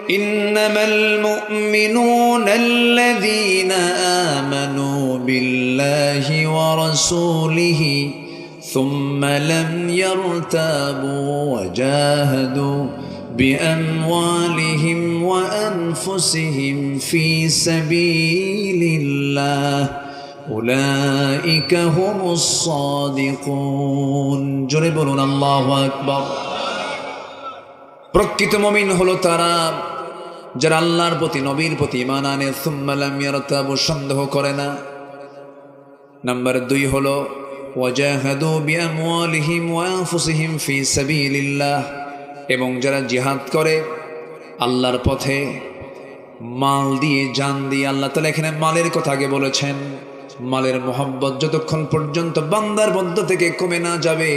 ইন্নামাল মুমিনুনা আল্লাযীনা আমানু বিল্লাহি ওয়া রাসূলিহি সুম্মা লাম ইয়ারতাবু ওয়া জাহাদু বিআমওয়ালিহিম ওয়া আনফুসিহিম ফি সাবিলিল্লাহ উলাইকা হুমুস সাদিকুন। জোরে বলুন আল্লাহু আকবার। প্রকৃত মুমিন হলো তারা যারা আল্লাহর প্রতি নবীর প্রতি ঈমান আনে, সুম্মা লাম ইয়ারতাবু, সন্দেহ করে না। নাম্বার 2 হলো ওয়াজাহাদু বিআমওয়ালিহিম ওয়া আনফুসিহিম ফি সাবিলিল্লাহ, এবং যারা জিহাদ করে আল্লাহর পথে মাল দিয়ে, জান দিয়ে। আল্লাহ তাআলা এখানে মালের কথা আগে বলেছেন। মালের মোহাব্বত যতক্ষণ পর্যন্ত বান্দার মধ্য থেকে কমে না যাবে,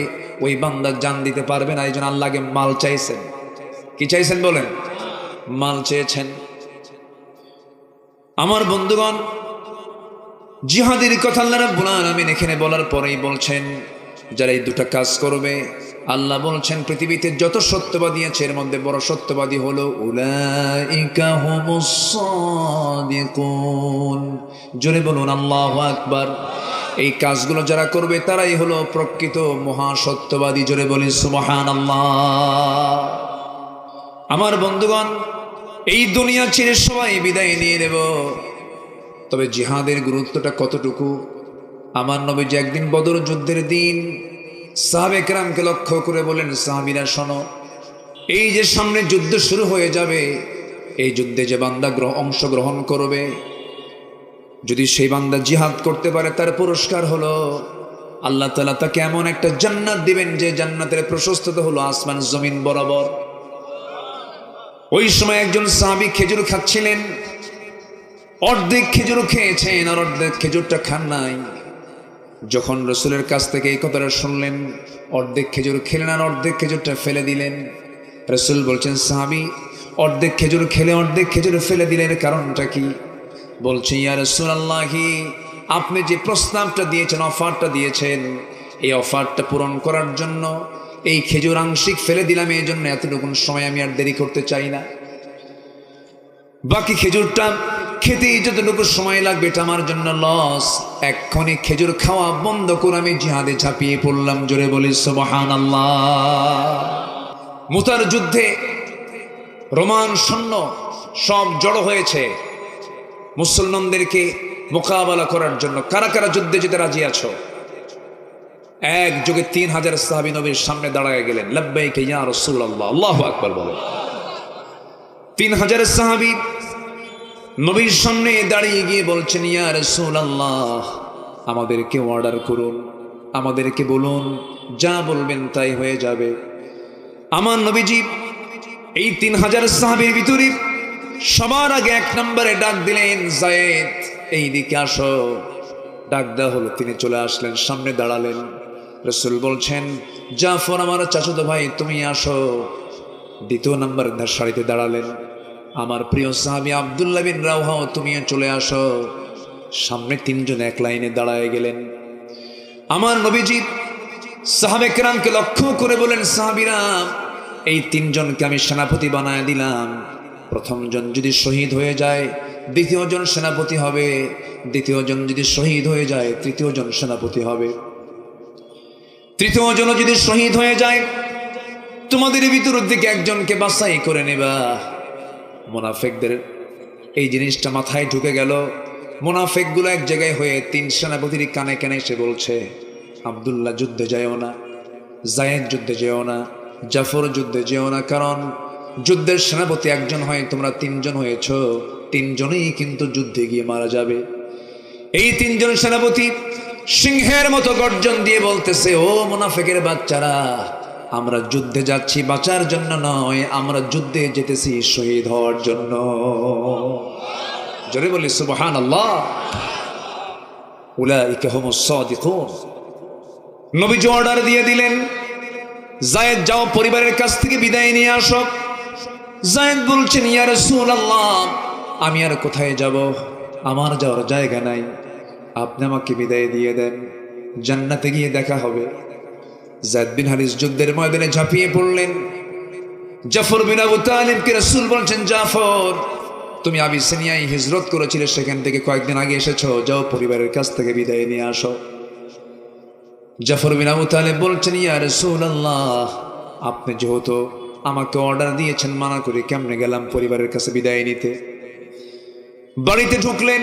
ওই বান্দা জান দিতে পারবে না। এই জন্য আল্লাহকে মাল চাইছেন। কি চাইছেন বলেন? মাল চেয়েছেন। আমার বন্ধুগণ, জিহাদের কথা আল্লাহ রাব্বুল আলামিন এখানে বলার পরেই বলছেন যারা এই দুটো কাজ করবে, আল্লাহ বলছেন পৃথিবীতে যত সত্যবাদী আছে এর মধ্যে বড় সত্যবাদী হলো উলাইকা হুমুস সাদিকুন। জোরে বলুন আল্লাহু আকবার। এই কাজগুলো যারা করবে তারাই হলো প্রকৃত মহাসত্যবাদী। জোরে বলি সুবহানাল্লাহ। আমার বন্ধুগণ, এই দুনিয়া ছেড়ে সবাই বিদায় নিয়ে নেব, তবে জিহাদের গুরুত্বটা কতটুকু। আমার নবীজি একদিন বদর যুদ্ধের দিন সাহাবে কেরামকে লক্ষ্য করে বলেন, সাহাবীরা শোনো, এই যে সামনে যুদ্ধ শুরু হয়ে যাবে, এই যুদ্ধে যে বান্দা অংশগ্রহণ করবে, যদি সেই বান্দা জিহাদ করতে পারে তার পুরস্কার হলো আল্লাহ তাআলা তাকে এমন একটা জান্নাত দিবেন যে জান্নাতের প্রশস্ততা হলো আসমান জমিন বরাবর। ওই সময় একজন সাহাবী খেজুর খাচ্ছিলেন, অর্ধেক খেজুর খেয়েছেন আর অর্ধেক খেজুরটা খান নাই। যখন রাসূলের কাছ থেকে এই কথাটা শুনলেন, অর্ধেক খেজুর খেলেন আর অর্ধেক খেজুরটা ফেলে দিলেন। রাসূল বলছেন, সাহাবী অর্ধেক খেজুর খেলে অর্ধেক খেজুর ফেলে দিলেন, কারণটা কি? বলছে, ইয়া রাসূলুল্লাহি, আপনি যে প্রস্তাবটা দিয়েছেন, অফারটা দিয়েছেন, এই অফারটা পূরণ করার জন্য এই খেজুর আংশিক ফেলে দিলাম, এই জন্য এতটুকুন সময় আমি আর দেরি করতে চাই না। বাকি খেজুরটা খেতে যতটুকু সময় লাগবে এটা আমার জন্য লস। এক্ষুনি খেজুর খাওয়া বন্ধ করে আমি জিহাদে ঝাঁপিয়ে পড়লাম। জোরে বলি সুবহানাল্লাহ। মুতার যুদ্ধে রোমান সৈন্য সব জড়ো হয়েছে মুসলমানদেরকে মোকাবেলা করার জন্য। কারা কারা যুদ্ধে যেতে রাজি আছো? একযোগে 3000 সাহাবী নবীর সামনে দাঁড়ায় গেলেন। লাব্বাইক ইয়া রাসূলুল্লাহ, আল্লাহু আকবার বলেন। 3000 সাহাবী নবীর সামনে দাঁড়িয়ে গিয়ে বলছেন, ইয়া রাসূলুল্লাহ, আমাদেরকে অর্ডার করুন, আমাদেরকে বলুন, যা বলবেন তাই হয়ে যাবে। আমার নবীজি এই 3000 সাহাবীর ভিতরে সবার আগে 1 নম্বরে ডাক দিলেন, যায়েদ এই দিকে আসো। ডাক দেওয়া হলো, তিনি চলে আসলেন, সামনে দাঁড়ালেন। রাসূল বলছেন, জাফর আমার চাচাতো ভাই তুমি আসো। 2 নম্বর সারিতে দাঁড়ালেন। আমার প্রিয় সাহাবী আব্দুল্লাহ বিন রাওহা, তুমিও চলে আসো। সামনে 3 জন এক লাইনে দাঁড়ায় গেলেন। আমার নবীজি সাহাবে কেরামকে লক্ষ্য করে বলেন, সাহাবীরা এই 3 জনকে আমি সেনাপতি বানায় দিলাম। প্রথম জন যদি শহীদ হয়ে যায়, দ্বিতীয় জন সেনাপতি হবে। দ্বিতীয় জন যদি শহীদ হয়ে যায়, তৃতীয় জন সেনাপতি হবে। তৃতীয় জন যদি শহীদ হয়ে যায়, তোমাদের ভিতর থেকে একজনকে বাছাই করে নেবা। মুনাফিকদের এই জিনিসটা মাথায় ঢুকে গেল। মুনাফিকগুলো এক জায়গায় হয়ে 3 সেনাপতির কানে কানে এসে বলছে, আব্দুল্লাহ যুদ্ধে যেও না, যায়েদ যুদ্ধে যেও না, জাফর যুদ্ধে যেও না, কারণ যুদ্ধের সেনাপতি একজন হয়, তোমরা 3 জন হয়েছ, 3 জনেই কিন্তু যুদ্ধে গিয়ে মারা যাবে। এই 3 জন সেনাপতি সিংহের মতো গর্জন দিয়ে বলতেছে, ও মুনাফিকের বাচ্চারা, আমরা যুদ্ধে যাচ্ছি বাঁচার জন্য নয়, আমরা যুদ্ধে যেতেছি শহীদ হওয়ার জন্য। জোরে বলি সুবহানাল্লাহ। উলাইকা হুমুস সাদিকুন। নবীজি অর্ডার দিয়ে দিলেন, যায়েদ যাও, পরিবারের কাছ থেকে বিদায় নিয়ে আসো। যায়েদ বলছেন, ইয়া রাসূলুল্লাহ, আমি আর কোথায় যাব? আমার যাওয়ার জায়গা নাই, আপনি আমাকে বিদায় দিয়ে দেন, জান্নাতে গিয়ে দেখা হবে। যায়েদ বিন হারিস যুদ্ধের ময়দানে ঝাঁপিয়ে পড়লেন। জাফর বিন আবু তালিবকে রাসূল বলছেন, জাফর তুমি আবিসিনিয়ায় হিজরত করেছিলে, সেখান থেকে কয়েকদিন আগে এসেছো, যাও পরিবারের কাছ থেকে বিদায় নিয়ে আসো। জাফর বিন আবু তালিব বলছেন, ইয়া রাসূলুল্লাহ আপনি যেহেতু আমাকে অর্ডার দিয়েছেন, মানা করে কেমনে গেলাম পরিবারের কাছে বিদায় নিতে। বাড়িতে ঢুকলেন,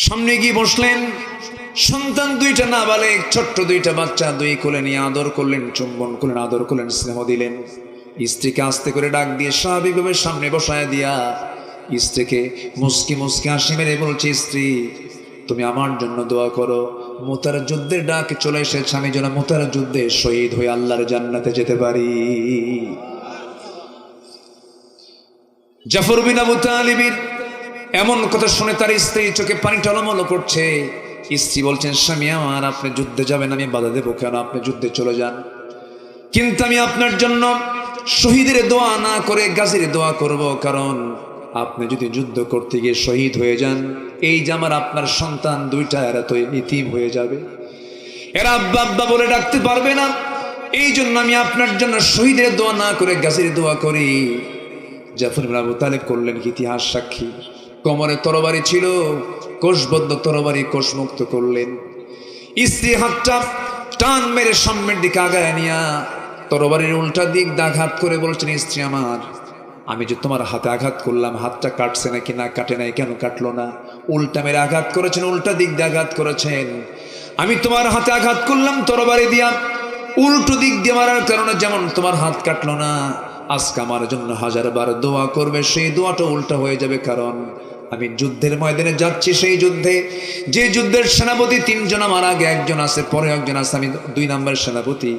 সামনে গিয়ে বসলেন, সন্তান দুইটা নাবালেগ ছোট্ট দুইটা বাচ্চা দুই কোলে নিয়ে আদর করলেন, চুম্বন করলেন, আদর করলেন, স্নেহ দিলেন। স্ত্রীকে আস্তে করে ডাক দিয়ে স্বাভাবিকভাবে সামনে বসায় দিয়া স্ত্রীকে মুস্কি মুস্কি হাসি মেরে বলছে, স্ত্রী তুমি আমার জন্য দোয়া করো, মুতার যুদ্ধের ডাক চলে এসেছে, আমি যেন মুতার যুদ্ধে শহীদ হয়ে আল্লাহর জান্নাতে যেতে পারি। জাফর বিন আবু তালিবের এমন কথা শুনে তার স্ত্রী চোখে পানি টলমল করছে। স্ত্রী বলছেন, স্বামী আমার আপনি যুদ্ধে যাবেন, আমি বাধা দেবো কেন, আপনি যুদ্ধে চলে যান, কিন্তু আমি আপনার জন্য শহীদের দোয়া না করে গাজীর দোয়া করব, কারণ আপনি যদি যুদ্ধ করতে গিয়ে শহীদ হয়ে যান, এই যে আমার আপনার সন্তান দুইটা এরা তো ইতিম হয়ে যাবে, এরা আব্বা আব্বা বলে ডাকতে পারবে না, এই জন্য আমি আপনার জন্য শহীদের দোয়া না করে গাজীর দোয়া করি। জাফর বিন আবু তালিব করলেন ইতিহাস সাক্ষী, কোমরে তরবারি ছিল, কোষবদ্ধ তরবারি কোষমুক্ত করলেন। স্ত্রী হাতটা টান মেরে সামনের দিকে আগায় নিয়া তরবারির উল্টা দিক আঘাত করে বলছেন, স্ত্রী আমার আমি যে তোমার হাতে আঘাত করলাম, হাতটা কাটছে নাকি না কাটে নাই, কেন কাটলো না? উল্টা মেরে আঘাত করেছেন, উল্টা দিক দিয়ে আঘাত করেছেন। আমি তোমার হাতে আঘাত করলাম তরবারি দিয়া, উল্টো দিক দিয়ে মারার কারণে যেমন তোমার হাত কাটলো না, আজকে আমার জন্য 1000 বার দোয়া করবে, সেই দোয়াটা উল্টা হয়ে যাবে, কারণ আমি যুদ্ধের ময়দানে যাচ্ছি। সেই যুদ্ধে যে যুদ্ধের সেনাপতি 3 জন আমার আগে একজন আছে, পরে একজন আছে, আমি 2 নম্বর সেনাপতি,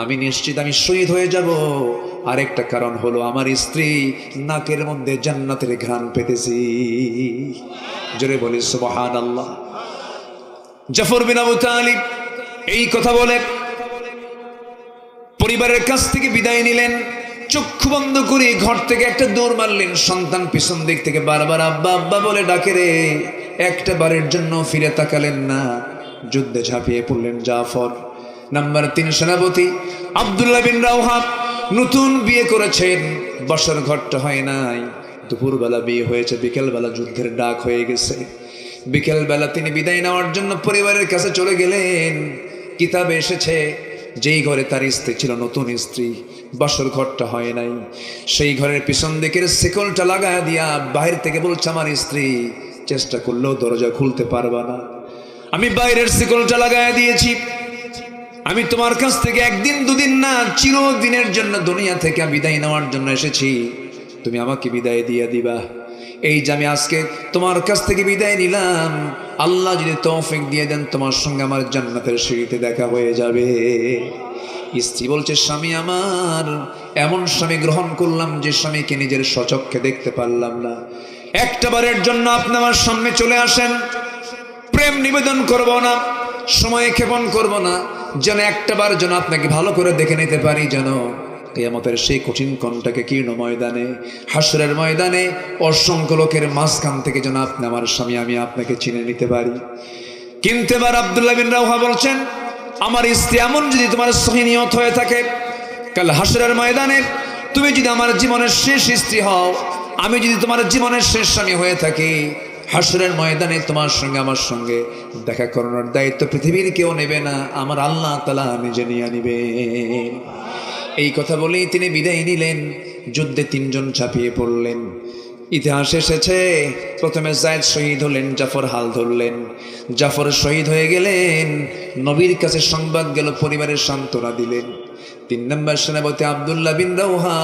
আমি নিশ্চিত আমি শহীদ হয়ে যাব। আরেকটা কারণ হলো আমার স্ত্রী নাকের মধ্যে জান্নাতের ঘ্রাণ পেতেছি। জোরে বলি সুবহানাল্লাহ। জাফর বিন আবু তালিব এই কথা বলে পরিবারের কাছ থেকে বিদায় নিলেন। চক্ষু বন্ধ করে ঘর থেকে একটা দৌড় মারলেন। সন্তান পিছন দিক থেকে বারবার আব্বা আব্বা বলে ডাকে রে, একটা বারের জন্য ফিরে তাকালেন না, যুদ্ধে ঝাঁপিয়ে পড়লেন জাফর। নাম্বার 3 সেনাপতি আব্দুল্লাহ বিন রাওহা নতুন বিয়ে করেছেন, বসার ঘরটা হয় নাই, দুপুরবেলা বিয়ে হয়েছে, বিকেলবেলা যুদ্ধের ডাক হয়ে গেছে। বিকেলবেলা তিনি বিদায় নেওয়ার জন্য পরিবারের কাছে চলে গেলেন। কিতাবে এসেছে যেই ঘরে তার স্ত্রী ছিল, নতুন স্ত্রী, বাসর ঘরটা হয় নাই, সেই ঘরের পিছন দিকের শিকলটা লাগায় দিয়া বাইরে থেকে বলছে, আমার স্ত্রী চেষ্টা করলেও দরজা খুলতে পারবা না, আমি বাইরের শিকলটা লাগায় দিয়েছি, আমি তোমার কাছ থেকে 1 দিন 2 দিন না, চিরদিনের জন্য দুনিয়া থেকে বিদায় নেওয়ার জন্য এসেছি, তুমি আমাকে বিদায় দিয়ে দিবা। এই যে আমি আজকে তোমার কাছ থেকে বিদায় নিলাম, আল্লাহ যদি তৌফিক দিয়ে দেন তোমার সঙ্গে আমার জান্নাতের সিঁড়িতে দেখা হয়ে যাবে। স্ত্রী বলছে, স্বামী আমার, এমন স্বামী গ্রহণ করলাম যে স্বামীকে নিজের স্বচক্ষে দেখতে পারলাম না। একটা বারের জন্য আপনি আমার সামনে চলে আসেন, প্রেম নিবেদন করব না, সময় ক্ষেপণ করব না, যেন একটা বার যেন আপনাকে ভালো করে দেখে নিতে পারি, যেন কিয়ামতের সেই কঠিন কণ্ঠকে কীর্ণ ময়দানে, হাসরের ময়দানে অসংখ্য লোকের মাঝখান থেকে যেন আপনি আমার স্বামী, আমি আপনাকে চিনে নিতে পারি। কিন্তু এবার আব্দুল্লাহ বিন রাওহা বলছেন, আমার স্ত্রী এমন যদি তোমার সহি নিয়ত হয়ে থাকে, কাল হাসরের ময়দানে তুমি যদি আমার জীবনের শেষ স্ত্রী হও, আমি যদি তোমার জীবনের শেষ স্বামী হয়ে থাকি, হাসরের ময়দানে তোমার সঙ্গে আমার সঙ্গে দেখা করানোর দায়িত্ব পৃথিবীর কেউ নেবে না, আমার আল্লাহ তাআলা নিজে নিয়ে নিবেন। এই কথা বলেই তিনি বিদায় নিলেন। যুদ্ধে 3 জন ঝাঁপিয়ে পড়লেন। ইতিহাস এসেছে প্রথমে যায়েদ শহীদ হলেন, জাফর হাল ধরলেন। জাফর শহীদ হয়ে গেলেন, নবীর কাছে সংবাদ গেল, পরিবারের সান্ত্বনা দিলেন। 3 নম্বর সেনাপতি আব্দুল্লাহ বিন রাওহা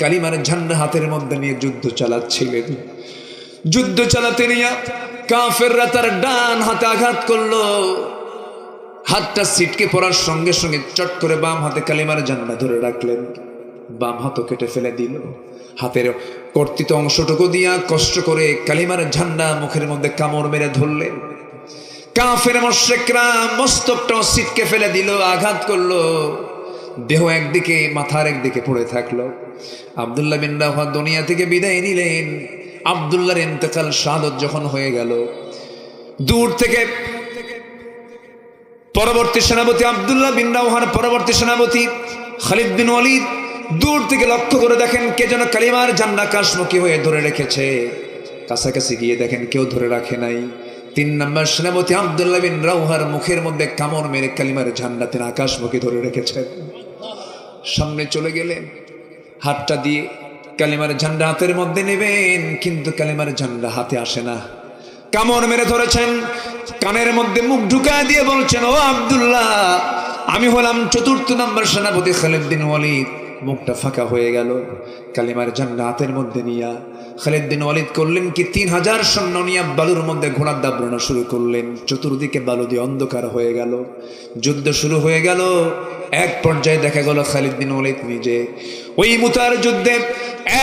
কালিমার ঝান্ডা হাতের মধ্যে নিয়ে যুদ্ধ চালাচ্ছিলেন। যুদ্ধ চালাতে নিয়ে কাফেররা তার ডান হাতে আঘাত করলো। হাতটা ছিটকে পড়ার সঙ্গে সঙ্গে চট করে বাম হাতে কালিমার ঝান্ডা ধরে রাখলেন, বাম হাতও কেটে ফেলে দিল। হাতের কর্তিত অংশটুকু দিয়া কষ্ট করে কালিমার ঝান্ডা মুখের মধ্যে কামড় মেরে ধরলেন। কাফের মুশরিকরা মস্তকটাও ছিটকে ফেলে দিল, আঘাত করলো, দেহ একদিকে মাথার একদিকে পড়ে থাকলো। আব্দুল্লাহ বিন রাওহা দুনিয়া থেকে বিদায় নিলেন। আব্দুল্লাহর ইন্তেকাল শাহাদত যখন হয়ে গেল, দূর থেকে পরবর্তী সেনাপতি আব্দুল্লাহ বিন রাওহার পরবর্তী সেনাপতি খালিদ বিন ওয়ালিদ দূর থেকে লক্ষ্য করে দেখেন কে যেন কালিমার ঝান্ডা আকাশমুখী হয়ে ধরে রেখেছে। কাছাকাছি গিয়ে দেখেন কেউ ধরে রাখে নাই। 3 নম্বর সেনাপতি আব্দুল্লাহ বিন রাওহার মুখের মধ্যে কামড় মেরে কালিমার ঝান্ডা তিনি আকাশমুখী ধরে রেখেছেন। সামনে চলে গেলেন, হাতটা দিয়ে কালিমার ঝান্ডা হাতের মধ্যে নেবেন, কিন্তু কালিমার ঝান্ডা হাতে আসে না। কামড় মেরে ধরেছেন, কানের মধ্যে মুখ ঢুকায় দিয়ে বলছেন, ও আব্দুল্লাহ, আমি হলাম 4র্থ নম্বর সেনাপতি খালিদ বিন ওয়ালিদ। মুখটা ফাঁকা হয়ে গেল। কালিমার ঝান্ডা হাতের মধ্যে নিয়া খালিদ বিন ওয়ালিদ করলেন কি 3000 সৈন্য নিয়ে বালুর মধ্যে ঘোড়ার দাবড়ানো শুরু করলেন। চতুর্দিকে বালু দিয়ে অন্ধকার হয়ে গেল। যুদ্ধ শুরু হয়ে গেল। এক পর্যায়ে দেখা গেল খালিদ বিন ওয়ালিদ নিজে ওই মুতার যুদ্ধে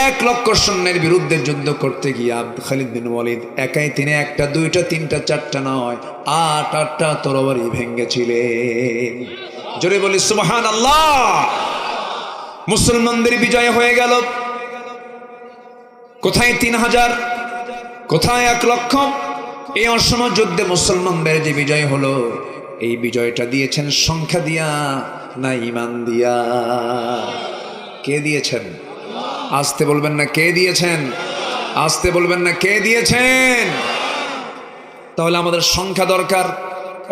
1 লক্ষ সৈন্যের বিরুদ্ধে যুদ্ধ করতে গিয়ে খালিদ বিন ওয়ালিদ একাই তিনি 1টা 2টা 3টা 4টা নয় 8টা তরবারি ভেঙেছিলেন। জোরে বলি সুবহানাল্লাহ। মুসলমানদের বিজয় হয়ে গেল। কোথায় 3000, কোথায় 1 লক্ষ? এই অসম যুদ্ধে মুসলমানদের যে বিজয় হলো, এই বিজয়টা দিয়েছেন সংখ্যা দিয়া না ঈমান দিয়া? কে দিয়েছেন? আসতে বলবেন না কে দিয়েছেন? আসতে বলবেন না কে দিয়েছেন? তাহলে আমাদের সংখ্যা দরকার,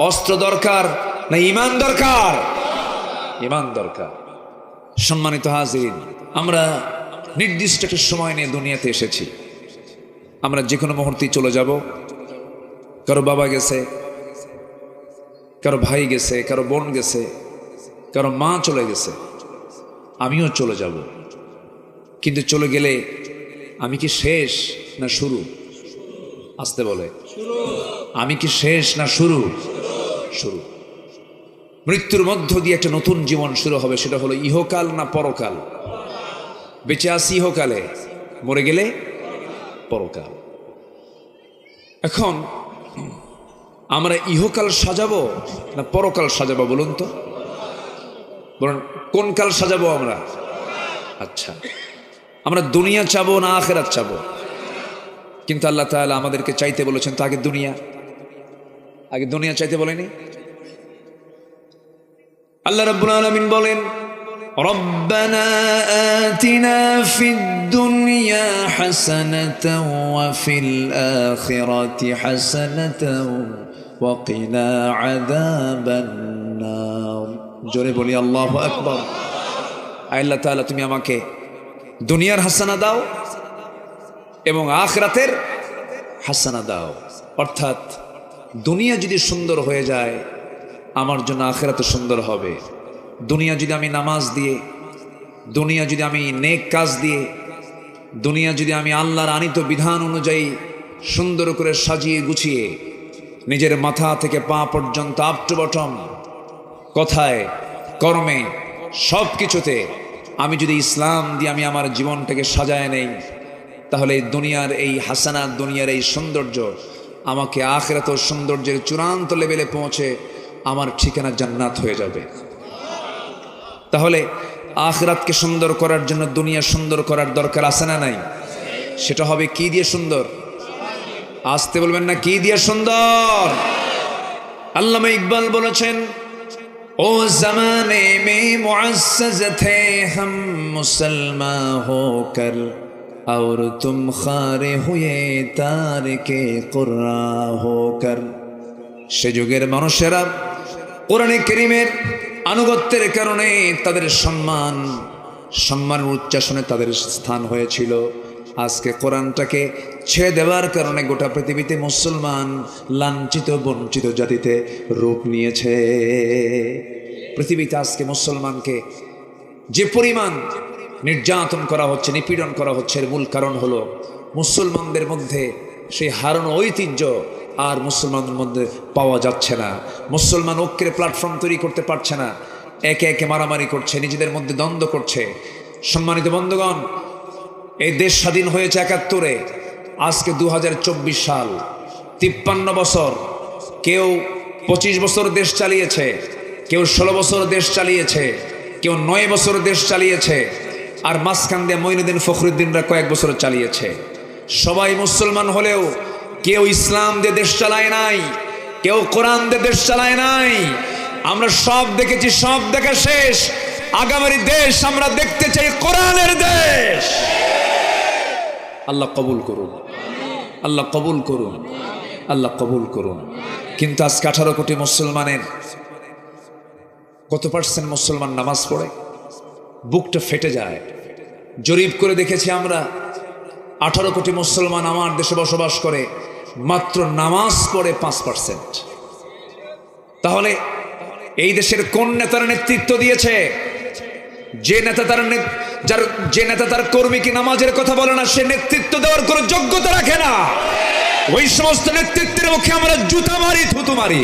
অস্ত্র দরকার, না ঈমান দরকার? ঈমান দরকার। সম্মানিত হাজিরিন, আমরা নির্দিষ্ট একটা সময় নিয়ে দুনিয়াতে এসেছি। আমরা যে কোনো মুহূর্তেই চলে যাব। কারো বাবা গেছে, কারো ভাই গেছে, কারো বোন গেছে, কারো মা চলে গেছে, আমিও চলে যাব। কিন্তু চলে গেলে আমি কি শেষ না শুরু? আসতে বলে, আমি কি শেষ না শুরু? শুরু। মৃত্যুর মধ্য দিয়ে একটা নতুন জীবন শুরু হবে। সেটা হলো ইহকাল না পরকাল? বেঁচে আসি ইহকালে, মরে গেলে পরকাল। এখন আমরা ইহকাল সাজাবো না পরকাল সাজাবো বলুন তো? বলুন কোন কাল সাজাবো আমরা? আচ্ছা, আমরা দুনিয়া চাবো না আখিরাত চাবো? কিন্তু আল্লাহ তাআলা আমাদেরকে চাইতে বলেছেন তো আগে দুনিয়া চাইতে বলেনি? আল্লাহ রাব্বুল আলামিন বলেন, রব্বানা আতিনা ফিদ দুনিয়া হাসানাতাও ওয়া ফিল আখিরাতি হাসানাতাও ওয়া কিনা আযাবান নার। জোরে বলি আল্লাহু আকবার। আল্লাহ তাআলা তুমি আমাকে দুনিয়ার হাসানা দাও এবং আখিরাতের হাসানা দাও। অর্থাৎ দুনিয়া যদি সুন্দর হয়ে যায়, আমার জন্য আখিরাত সুন্দর হবে। দুনিয়া যদি আমি নামাজ দিয়ে, দুনিয়া যদি আমি নেক কাজ দিয়ে, দুনিয়া যদি আমি আল্লাহর আনিত বিধান অনুযায়ী সুন্দর করে সাজিয়ে গুছিয়ে নিজের মাথা থেকে পা পর্যন্ত আপ টু বটম, কথায় কর্মে সব কিছুতে আমি যদি ইসলাম দিয়ে আমি আমার জীবনটাকে সাজায় নেই, তাহলে দুনিয়ার এই হাসানাত, দুনিয়ার এই সৌন্দর্য আমাকে আখিরাত সৌন্দর্যের চূড়ান্ত লেভেলে পৌঁছে আমার ঠিকানা জান্নাত হয়ে যাবে। তাহলে আখিরাতকে সুন্দর করার জন্য দুনিয়া সুন্দর করার দরকার আছে না নাই? সেটা হবে কি দিয়ে সুন্দর? আসতে বলবেন না কি দিয়ে সুন্দর? আল্লামা ইকবাল বলেছেন, ও জামানে মে মুআজ্জাজ থে হাম মুসলমান হোকর और तुम खारे हुए तारिके कुर्रा होकर। সে যুগের মানুষেরা কোরআনে কারীমের আনুগত্যের কারণে তাদের সম্মান উচ্চাসনে তাদের স্থান হয়েছিল। আজকে কোরআনটাকে ছেড়ে দেওয়ার কারণে গোটা পৃথিবীতে মুসলমান লাঞ্ছিত বঞ্চিত জাতিতে রূপ নিয়েছে। পৃথিবীতে আজকে মুসলমানকে যে পরিমাণ নির্যাতন করা হচ্ছে, নিপীড়ন করা হচ্ছে, এর মূল কারণ হলো মুসলমানদের মধ্যে সেই হারানো ঐতিহ্য আর মুসলমানদের মধ্যে পাওয়া যাচ্ছে না। মুসলমান ঐক্যের প্ল্যাটফর্ম তৈরি করতে পারছে না, একে একে মারামারি করছে, নিজেদের মধ্যে দ্বন্দ্ব করছে। সম্মানিত বন্ধুগণ, এই দেশ স্বাধীন হয়েছে 71-এ, আজকে 2024 সাল, 53 বছর। কেউ 25 বছর দেশ চালিয়েছে, কেউ 16 বছর দেশ চালিয়েছে, কেউ 9 বছর দেশ চালিয়েছে, আর মাঝখান দিয়ে মঈনুদ্দিন ফখরুদ্দিনরা কয়েক বছর চালিয়েছে। সবাই মুসলমান হলেও কেউ ইসলাম দিয়ে দেশ চালায় নাই, কেউ কোরআন দিয়ে দেশ চালায় নাই। আমরা সব দেখেছি, সব দেখা শেষ। আগামীর দেশ আমরা দেখতে চাই কোরআনের দেশ। আল্লাহ কবুল করুন, আল্লাহ কবুল করুন, আল্লাহ কবুল করুন। কিন্তু আজকে 18 কোটি মুসলমানের কত পার্সেন্ট মুসলমান নামাজ পড়ে? বুকটা ফেটে যায়। জরিপ করে দেখেছি আমরা, 18 কোটি মুসলমান আমার দেশে বসবাস করে, মাত্র নামাজ পড়ে 5%। তাহলে এই দেশের কোন নেতার নেতৃত্ব দিয়েছে? যে নেতা তার কর্মীকে নামাজের কথা বলে না, সে নেতৃত্ব দেওয়ার কোনো যোগ্যতা রাখে না। ওই সমস্ত নেতৃত্বের মুখে আমরা জুতা মারি, থুতু মারি।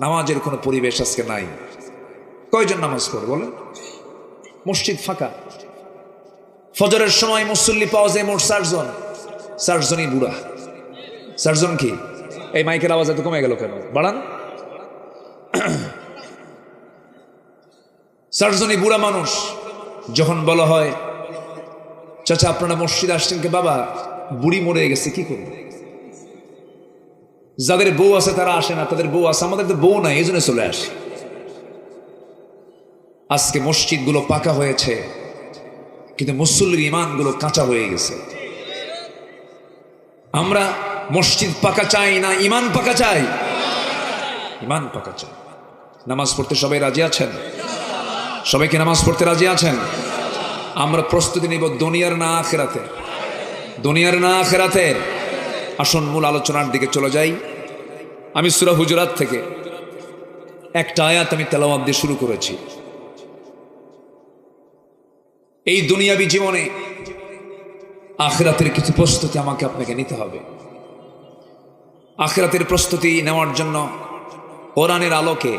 নামাজের কোনো পরিবেশ আজকে নাই। কয়জন নামাজ পড়ে বলেন? মসজিদ ফাঁকা। ফজরের সময় মুসল্লি পাওয়া যায় মোট 4 জন। 4 জনই বুড়া। 4 জন কি? এই মাইকের আওয়াজ এত কমে গেল কেন? বাড়ান। 4 জনই বুড়া মানুষ। যখন বলা হয় চাচা আপনারা মসজিদে আসছেন কে? বাবা বুড়ি মরে গেছে, কি করব? যাদের বউ আছে তারা আসে না, তাদের বউ আছে, আমাদের তো বউ নাই, এই জন্য চলে আসে। আজকে মসজিদগুলো পাকা হয়েছে, কিন্তু মুসল্লির ইমানগুলো কাঁচা হয়ে গেছে। আমরা মসজিদ পাকা চাই না, ইমান পাকা চাই। ইমান পাকা চাই। নামাজ পড়তে সবাই রাজি আছেন? সবাইকে নামাজ পড়তে রাজি আছেন? আমরা প্রস্তুতি নিব দুনিয়ার না আখিরাতের? দুনিয়ার না আখিরাতের? আসুন মূল আলোচনার দিকে চলে যাই। আমি সূরা হুজুরাত থেকে একটা আয়াত আমি তেলাওয়াত দিয়ে শুরু করেছি। এই দুনিয়াবী জীবনে আখিরাতের কিছু প্রস্তুতি আমাকে আপনাকে নিতে হবে। আখিরাতের প্রস্তুতি নেওয়ার জন্য কোরআনের আলোকে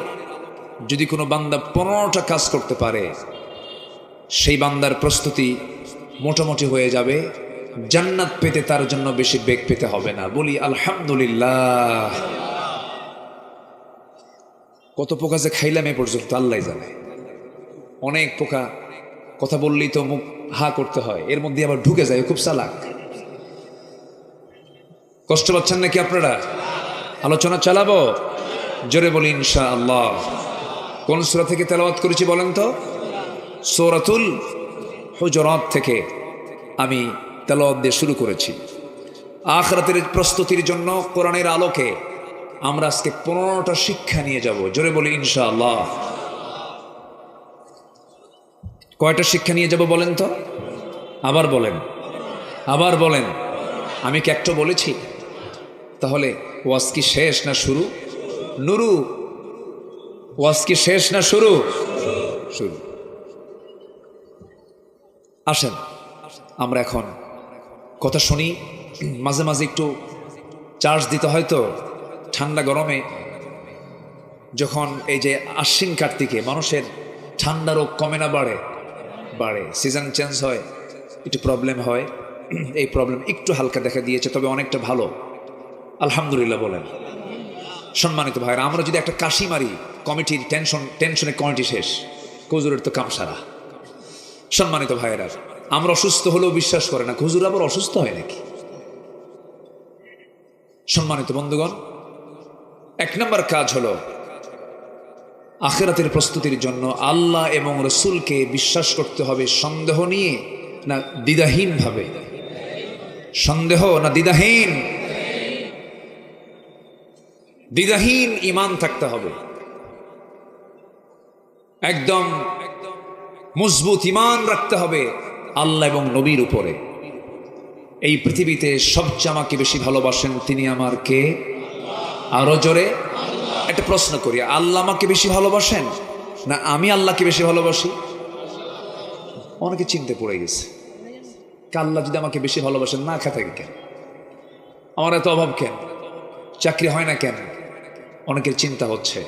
যদি কোনো বান্দা 15টা কাজ করতে পারে, সেই বান্দার প্রস্তুতি মোটামুটি হয়ে যাবে। জান্নাত পেতে তার জন্য বেশি বেগ পেতে হবে না। বলি আলহামদুলিল্লাহ। কত পোকা যে খাইলাম এ পর্যন্ত আল্লাহ জানে। অনেক পোকা, কথা বললেই তো মুখ হা করতে হয়, এর মধ্যে আবার ঢুকে যায়, খুব চালাক। কষ্ট পাচ্ছেন নাকি আপনারা? আলোচনা চালাবো, জোরে বলি ইনশাআল্লাহ। কোন সূরা থেকে তেলাওয়াত করেছি বলেন তো? সূরাতুল হুজুরাত থেকে আমি তেলাওয়াত দিয়ে শুরু করেছি। আখিরাতের প্রস্তুতির জন্য কোরআনের আলোকে আমরা আজকে 15টা শিক্ষা নিয়ে যাব। জোরে বলি ইনশাআল্লাহ। কয়টা শিক্ষা নিয়ে যাব বলেন তো? আবার বলেন, আবার বলেন। আমি কি একটা বলেছি? তাহলে ওয়াজ কি শেষ না শুরু? নুরু, ওয়াজ কি শেষ না শুরু? শুরু। আসেন আমরা এখন কথা শুনি। মাঝে মাঝে একটু চার্জ দিতে হয় তো, ঠান্ডা গরমে যখন এই যে আশ্বিন কার্তিকে মানুষের ঠান্ডা রোগ কমে না বাড়ে? বাড়ে। সিজন চেঞ্জ হয়, একটু প্রবলেম হয়। এই প্রবলেম একটু হালকা দেখা দিয়েছে, তবে অনেকটা ভালো, আলহামদুলিল্লাহ বলেন। সম্মানিত ভাইরা, আমরা যদি একটা কাশি মারি, কমিটির টেনশনে কমিটি শেষ, হুজুরের তো কাম সারা। সম্মানিত ভাইরা, আমরা অসুস্থ হলেও বিশ্বাস করে না হুজুর আবার অসুস্থ হয় নাকি। সম্মানিত বন্ধুগণ, 1 নম্বর কাজ হলো আখিরাতের প্রস্তুতির জন্য আল্লাহ এবং রসুলকে বিশ্বাস করতে হবে। সন্দেহ নিয়ে না দ্বিধাহীন ভাবে? সন্দেহ না দ্বিধাহীন? দ্বিধাহীন ঈমান থাকতে হবে। একদম মজবুত ঈমান রাখতে হবে আল্লাহ এবং নবীর উপরে। এই পৃথিবীতে সবচেয়ে আমাকে বেশি ভালোবাসেন তিনি আমার কে? আরো জোরে। একটা প্রশ্ন করি, আল্লাহ আমাকে বেশি ভালোবাসেন না আমি আল্লাহকে বেশি ভালোবাসি? অনেকে চিন্তা পড়ে গেছে, আল্লাহ যদি আমাকে বেশি ভালোবাসেন, না খেতে থাকে কেন? আমার এত অভাব কেন? চাকরি হয় না কেন? অনেকের চিন্তা হচ্ছে।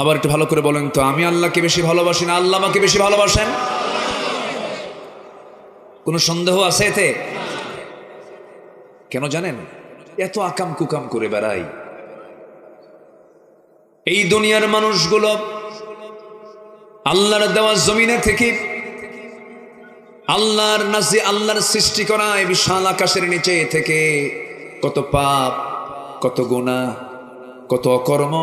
আবার একটু ভালো করে বলেন তো, আমি আল্লাহকে বেশি ভালোবাসি না আল্লাহ আমাকে বেশি ভালোবাসেন? কোনো সন্দেহ আছে এতে? কেন জানেন? এত আকাম কুকাম করে বেড়াই। এই দুনিয়ার মানুষগুলো আল্লাহর দেওয়া জমিনে থেকে, আল্লাহর সৃষ্টি করা এই বিশাল আকাশের নিচে থেকে কত পাপ, কত গুনাহ, কত অকর্ম,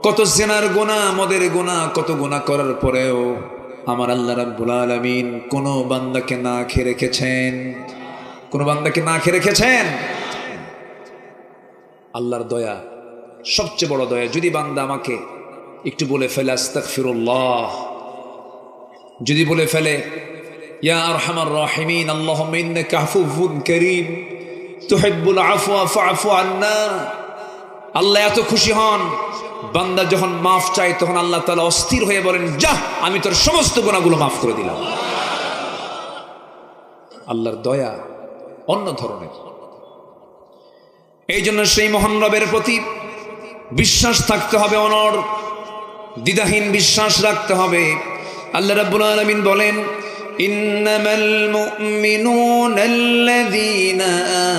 কত জেনার গুনাহ, মদের গুনাহ, কত গুনাহ করার পরেও আমার আল্লাহ রাব্বুল আলামিন কোন বান্দাকে না খেয়ে রেখেছেন? কোন বান্দাকে না খেয়ে রেখেছেন? আল্লাহর দয়া সবচেয়ে বড় দয়া। যদি বান্দা আমাকে একটু বলে ফেলে আস্তাগফিরুল্লাহ, যদি বলে ফেলে ইয়া আরহামার রাহিমিন আল্লাহুম্মা ইন্নাকা আফুউন কারীম তুহিব্বুল আফওয়া ফা'ফু আন্না, আল্লাহ এত খুশি হন বান্দা যখন মাফ চায়, তখন আল্লাহ তাআলা অস্থির হয়ে বলেন, যা আমি তোর সমস্ত গুনাহগুলো মাফ করে দিলাম। আল্লাহর দয়া অন্য ধরনের। এই জন্য সেই মহান রবের প্রতি বিশ্বাস থাকতে হবে, অনড় দ্বিধাহীন বিশ্বাস রাখতে হবে। আল্লাহ রাব্বুল আলামিন বলেন, ইন্নামাল মুমিনুনা আল্লাযীনা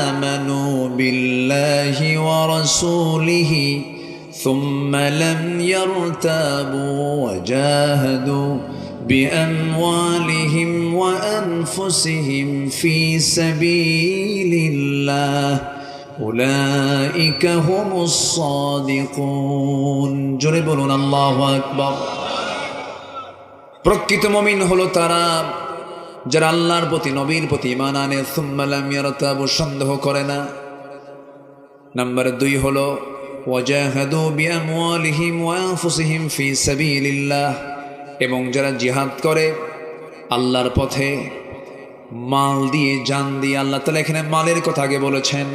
আমানু বিল্লাহি ওয়া রাসূলিহি সুম্মা লাম ইয়ারতাবু ওয়া জাহাদু বিআমওয়ালিহিম ওয়া আনফুসিহিম ফি সাবিলিল্লাহ উলাইকা হুমুস সাদিকুন। জোরে বলুন আল্লাহু আকবার। প্রকৃত মুমিন হলো তারা যারা আল্লাহর প্রতি, নবীর প্রতি ঈমান আনে, সুম্মা লাম ইয়ারতাবু, সন্দেহ করে না। নাম্বার 2 হলো ওয়াজাহাদু বিআমওয়ালিহিম ওয়া আনফুসিহিম ফি সাবিলিল্লাহ, এবং যারা জিহাদ করে আল্লাহর পথে মাল দিয়ে, জান দিয়ে। আল্লাহ তাআলা এখানে মালের কথা আগে বলেছেন।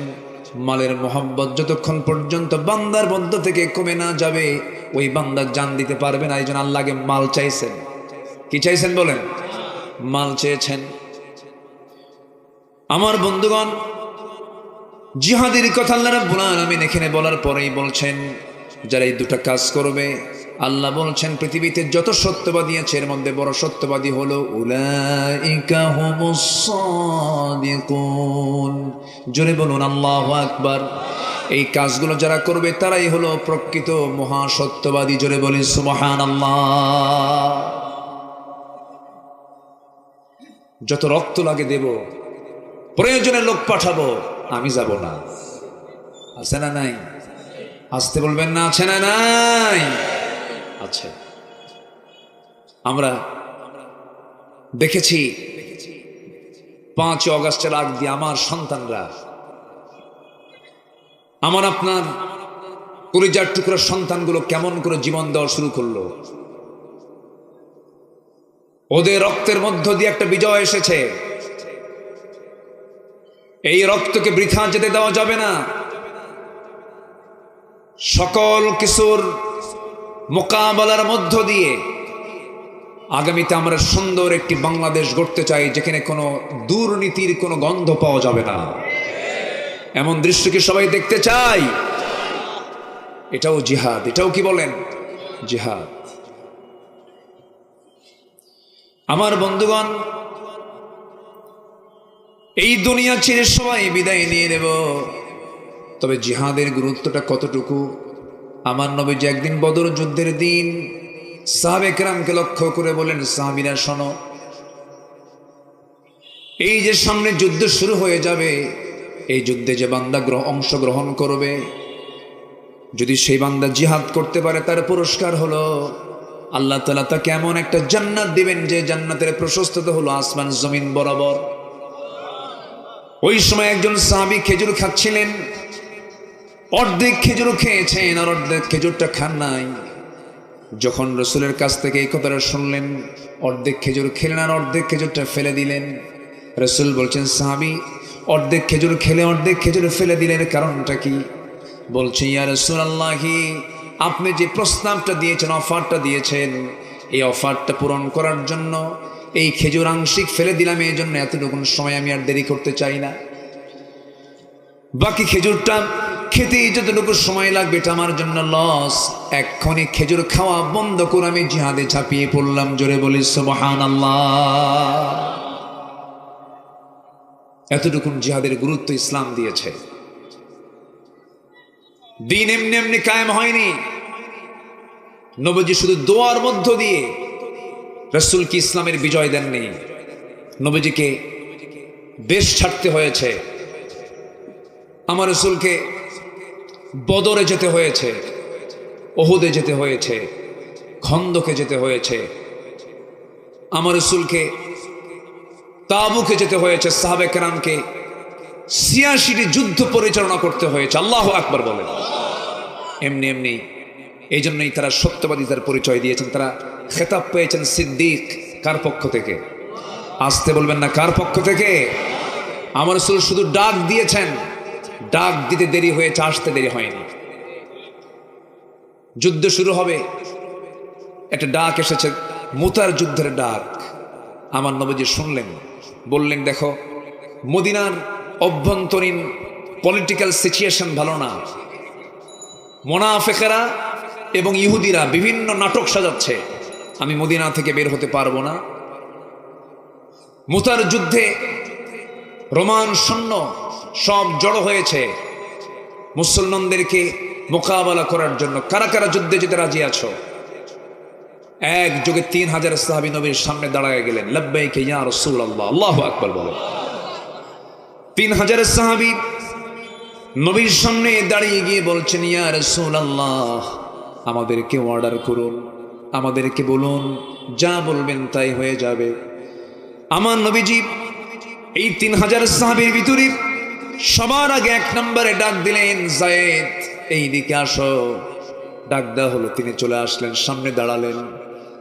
মালের মোহাব্বত যতক্ষণ পর্যন্ত বান্দার মধ্য থেকে কমে না যাবে, ওই বান্দা জান দিতে পারবে না। এই জন্য আল্লাহকে মাল চাইছেন। কি চাইছেন বলেন? মাল চেয়েছেন। আমার বন্ধুগণ, জিহাদের কথা আল্লাহ রাব্বুল আলামিন এখানে বলার পরেই বলছেন, যারা এই দুটো কাজ করবে, আল্লাহ বলছেন পৃথিবীতে যত সত্যবাদী আছে এর মধ্যে বড় সত্যবাদী হলো উলাইকা হুমুস সাদিকুন। জোরে বলুন আল্লাহু আকবার। এই কাজগুলো যারা করবে তারাই হলো প্রকৃত মহাসত্যবাদী। জোরে বলি সুবহানাল্লাহ। যত রক্ত লাগে দেব, প্রয়োজনে লোক পাঠাবো, আমি যাব না। আছে না নাই? আসতে বলবেন না, আছে না নাই? আছে। আমরা দেখেছি 5 অগাস্টের আগ দিয়ে আমার সন্তানরা, আমার আপনার কলিজার টুকরো সন্তানগুলো কেমন করে জীবন দেওয়া শুরু করলো। ওদের রক্তের মধ্য দিয়ে একটা বিজয় এসেছে। এই রক্তকে বৃথা যেতে দেওয়া যাবে না। সকল কিছুর মোকাবেলার মধ্য দিয়ে আগামীতে আমরা সুন্দর একটি বাংলাদেশ গড়তে চাই, যেখানে কোনো দুর্নীতির কোনো গন্ধ পাওয়া যাবে না। এমন দৃশ্য কি সবাই দেখতে চাই? এটাও জিহাদ। এটাও কি বলেন? জিহাদ। আমার বন্ধুগণ, এই দুনিয়া ছেড়ে সবাই বিদায় নিয়ে নেব, তবে জিহাদের গুরুত্বটা কতটুকু। আমার নবীজি একদিন বদর যুদ্ধের দিন সাহাবে কেরামকে লক্ষ্য করে বলেন, সাহাবীরা শোনো, এই যে সামনে যুদ্ধ শুরু হয়ে যাবে, এই যুদ্ধে যে বান্দা অংশগ্রহণ করবে, যদি সেই বান্দা জিহাদ করতে পারে, তার পুরস্কার হলো আল্লাহ তাআলা তাকে এমন একটা জান্নাত দিবেন যে জান্নাতের প্রশস্ততা হলো আসমান জমিন বরাবর। ওই সময় একজন সাহাবী খেজুর খাচ্ছিলেন, অর্ধেক খেজুর খেয়েছেন আর অর্ধেক খেজুরটা খান নাই। যখন রাসূলের কাছ থেকে এই কথাটা শুনলেন, অর্ধেক খেজুর খেলেন আর অর্ধেক খেজুরটা ফেলে দিলেন। রাসূল বলছেন, সাহাবী অর্ধেক খেজুর খেলে অর্ধেক খেজুর ফেলে দিলেন, কারণটা কি? বলছে, ইয়া রাসূলুল্লাহি, আপনি যে প্রস্তাবটা দিয়েছেন, অফারটা দিয়েছেন, এই অফারটা পূরণ করার জন্য এই খেজুর আংশিক ফেলে দিলাম, এই জন্য এতটুকু সময় আমি আর দেরি করতে চাই না। বাকি খেজুরটা খেতে যতটুকু সময় লাগবে এটা আমার জন্য লস। এক্ষুনি খেজুর খাওয়া বন্ধ করে আমি জিহাদে ঝাঁপিয়ে পড়লাম। জোরে বলি সুবহানাল্লাহ। এতটুকু জিহাদের গুরুত্ব ইসলাম দিয়েছে। দিন এমনি এমনি কায়েম হয়নি। নবীজি শুধু দোয়ার মধ্য দিয়ে রাসূলকে ইসলামের বিজয় দেননি, নবীজিকে দেশ ছাড়তে হয়েছে, আমার রাসূলকে বদরে যেতে হয়েছে, ওহুদে যেতে হয়েছে, খন্দকে যেতে হয়েছে, আমার রাসূলকে তাবুকে যেতে হয়েছে, সাহাবে কেরামকে ৮৬টি যুদ্ধ পরিচালনা করতে হয়েছে। আল্লাহু আকবার বলেন। এমনি এমনি এই জন্যই তারা সত্যবাদিতার পরিচয় দিয়েছেন, তারা খেতাব পেয়েছেন সিদ্দিক। কার পক্ষ থেকে? আসতে বলবেন না, কার পক্ষ থেকে? আমার রাসূল শুধু ডাক দিয়েছেন, ডাক দিতে দেরি হয়েছে, আসতে দেরি হয়নি। যুদ্ধ শুরু হবে, একটা ডাক এসেছে, মুতার যুদ্ধের ডাক। আমার নবীজি শুনলেন, বললেন, দেখো মদিনার অভ্যন্তরীণ পলিটিক্যাল সিচুয়েশন ভালো না, মুনাফিকরা এবং ইহুদিরা বিভিন্ন নাটক সাজাচ্ছে, আমি মদিনা থেকে বের হতে পারবো না। মুতার যুদ্ধে রোমান সৈন্য সব জড়ো হয়েছে মুসলমানদেরকে মোকাবেলা করার জন্য। কারা কারা যুদ্ধে যেতে রাজি আছো? একযোগে ৩,০০০ সাহাবী নবীর সামনে দাঁড়ায় গেলেন, লাব্বাইক ইয়া রাসূলুল্লাহ, আল্লাহু আকবার বলেন। ৩,০০০ সাহাবী নবীর সামনে দাঁড়িয়ে গিয়ে বলছেন, ইয়া রাসূলুল্লাহ, আমাদেরকে অর্ডার করুন, আমাদেরকে বলুন, যা বলবেন তাই হয়ে যাবে। আমার নবীজি এই ৩,০০০ সাহাবীর ভিতরে সবার আগে ১ নম্বরে ডাক দিলেন, যায়েদ এইদিকে আসো। ডাক দেওয়া হলো, তিনি চলে আসলেন, সামনে দাঁড়ালেন।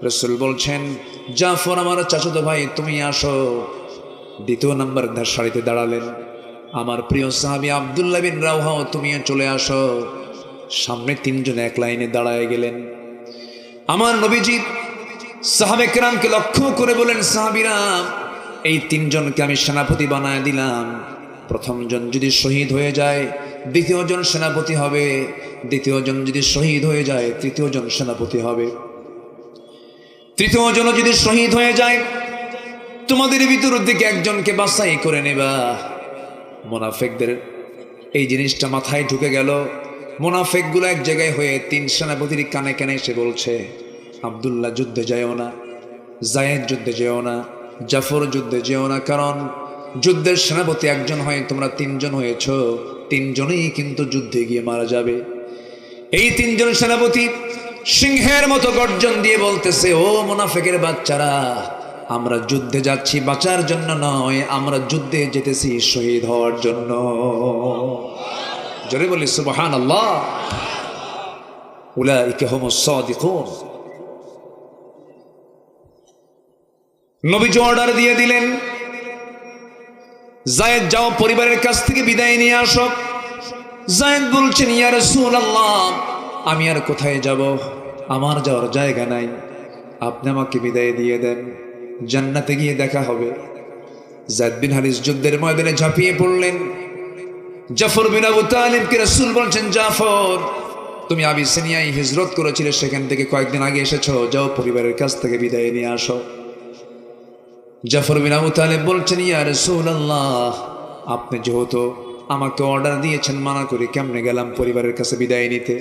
রাসূল বলছেন, জাফর আমার চাচাতো ভাই, তুমি আসো। ২য় নম্বর সারিতে দাঁড়ালেন। আমার প্রিয় সাহাবী আব্দুল্লাহ বিন রাওহা, তুমিও চলে আসো। সামনে ৩ জন এক লাইনে দাঁড়ায় গেলেন। আমার নবীজি সাহাবে কেরামকে লক্ষ্য করে বলেন, সাহাবীরা, এই ৩ জনকে আমি সেনাপতি বানায় দিলাম। প্রথম জন যদি শহীদ হয়ে যায়, দ্বিতীয় জন সেনাপতি হবে। দ্বিতীয় জন যদি শহীদ হয়ে যায়, তৃতীয় জন সেনাপতি হবে। তৃতীয় জন যদি শহীদ হয়ে যায়, তোমাদের ভিতর থেকে একজনকে বাছাই করে নেবা। মুনাফিকদের এই জিনিসটা মাথায় ঢুকে গেল। মুনাফিকগুলো এক জায়গায় হয়ে ৩ সেনাপতির কানে কানে এসে বলছে, আব্দুল্লাহ যুদ্ধে যেও না, যায়েদ যুদ্ধে যেও না, জাফর যুদ্ধে যেও না, কারণ যুদ্ধের সেনাপতি একজন হয়, তোমরা ৩ জন হয়েছ, ৩ জনই কিন্তু যুদ্ধে গিয়ে মারা যাবে। এই ৩ জন সেনাপতি সিংহের মতো গর্জন দিয়ে বলতেছে, ও মুনাফিকের বাচ্চারা, আমরা যুদ্ধে যাচ্ছি বাঁচার জন্য নয়, আমরা যুদ্ধে যেতেছি শহীদ হওয়ার জন্য। জোরে বলি সুবহানাল্লাহ। উলাইকা হুমুস সাদিকুন। নবীজি অর্ডার দিয়ে দিলেন, যায়েদ যাও, পরিবারের কাছ থেকে বিদায় নিয়ে আসো। যায়েদ বলছেন, ইয়া রাসূলুল্লাহ, আমি আর কোথায় যাব? আমার যাওয়ার জায়গা নাই, আপনি আমাকে বিদায় দিয়ে দেন, জান্নাতে গিয়ে দেখা হবে। যায়েদ বিন হারিস যুদ্ধের ময়দানে ঝাঁপিয়ে পড়লেন। জাফর বিন আবু তালিবকে রাসূল বলছেন, জাফর, তুমি আবিসিনিয়ায় হিজরত করেছিলে, সেখান থেকে কয়েকদিন আগে এসেছো, যাও পরিবারের কাছ থেকে বিদায় নিয়ে আসো। জাফর বিন আবু তালিব বলছেন, ইয়া রাসূলুল্লাহ, আপনি যেহেতু আমাকে অর্ডার দিয়েছেন, মানা করি কেমনে গেলাম পরিবারের কাছে বিদায় নিতে।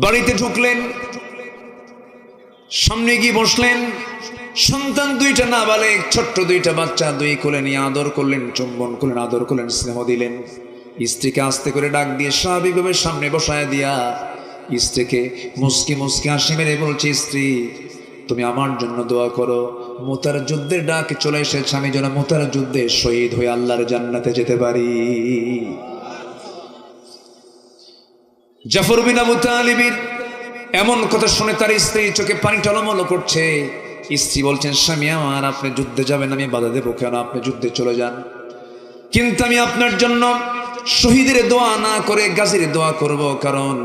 বাড়িতে ঢুকলেন, সামনে গিয়ে বসলেন। সন্তান 2টা নাবালেগ, ছোট্ট 2টা বাচ্চা, 2 কোলে নিয়ে আদর করলেন, চুম্বন করলেন, আদর করলেন, স্নেহ দিলেন। স্ত্রীকে আস্তে করে ডাক দিয়ে স্বাভাবিকভাবে সামনে বসায় দিয়া স্ত্রীকে মুস্কি মুস্কি হাসি মেরে বলছে, স্ত্রী, তুমি আমার জন্য দোয়া করো, মুতার যুদ্ধের ডাক চলে এসেছে, আমি যেন মুতার যুদ্ধে শহীদ হয়ে আল্লাহর জান্নাতে যেতে পারি। জাফর বিন আবু তালিবের এমন কথা শুনে তার স্ত্রী চোখে পানি টলমল করছে। স্ত্রী বলছেন, স্বামী আমার, আপনি যুদ্ধে যাবেন, আমি বাধা দেবো কেন? আপনি যুদ্ধে চলে যান, কিন্তু আমি আপনার জন্য শহীদের দোয়া না করে গাজীর দোয়া করব, কারণ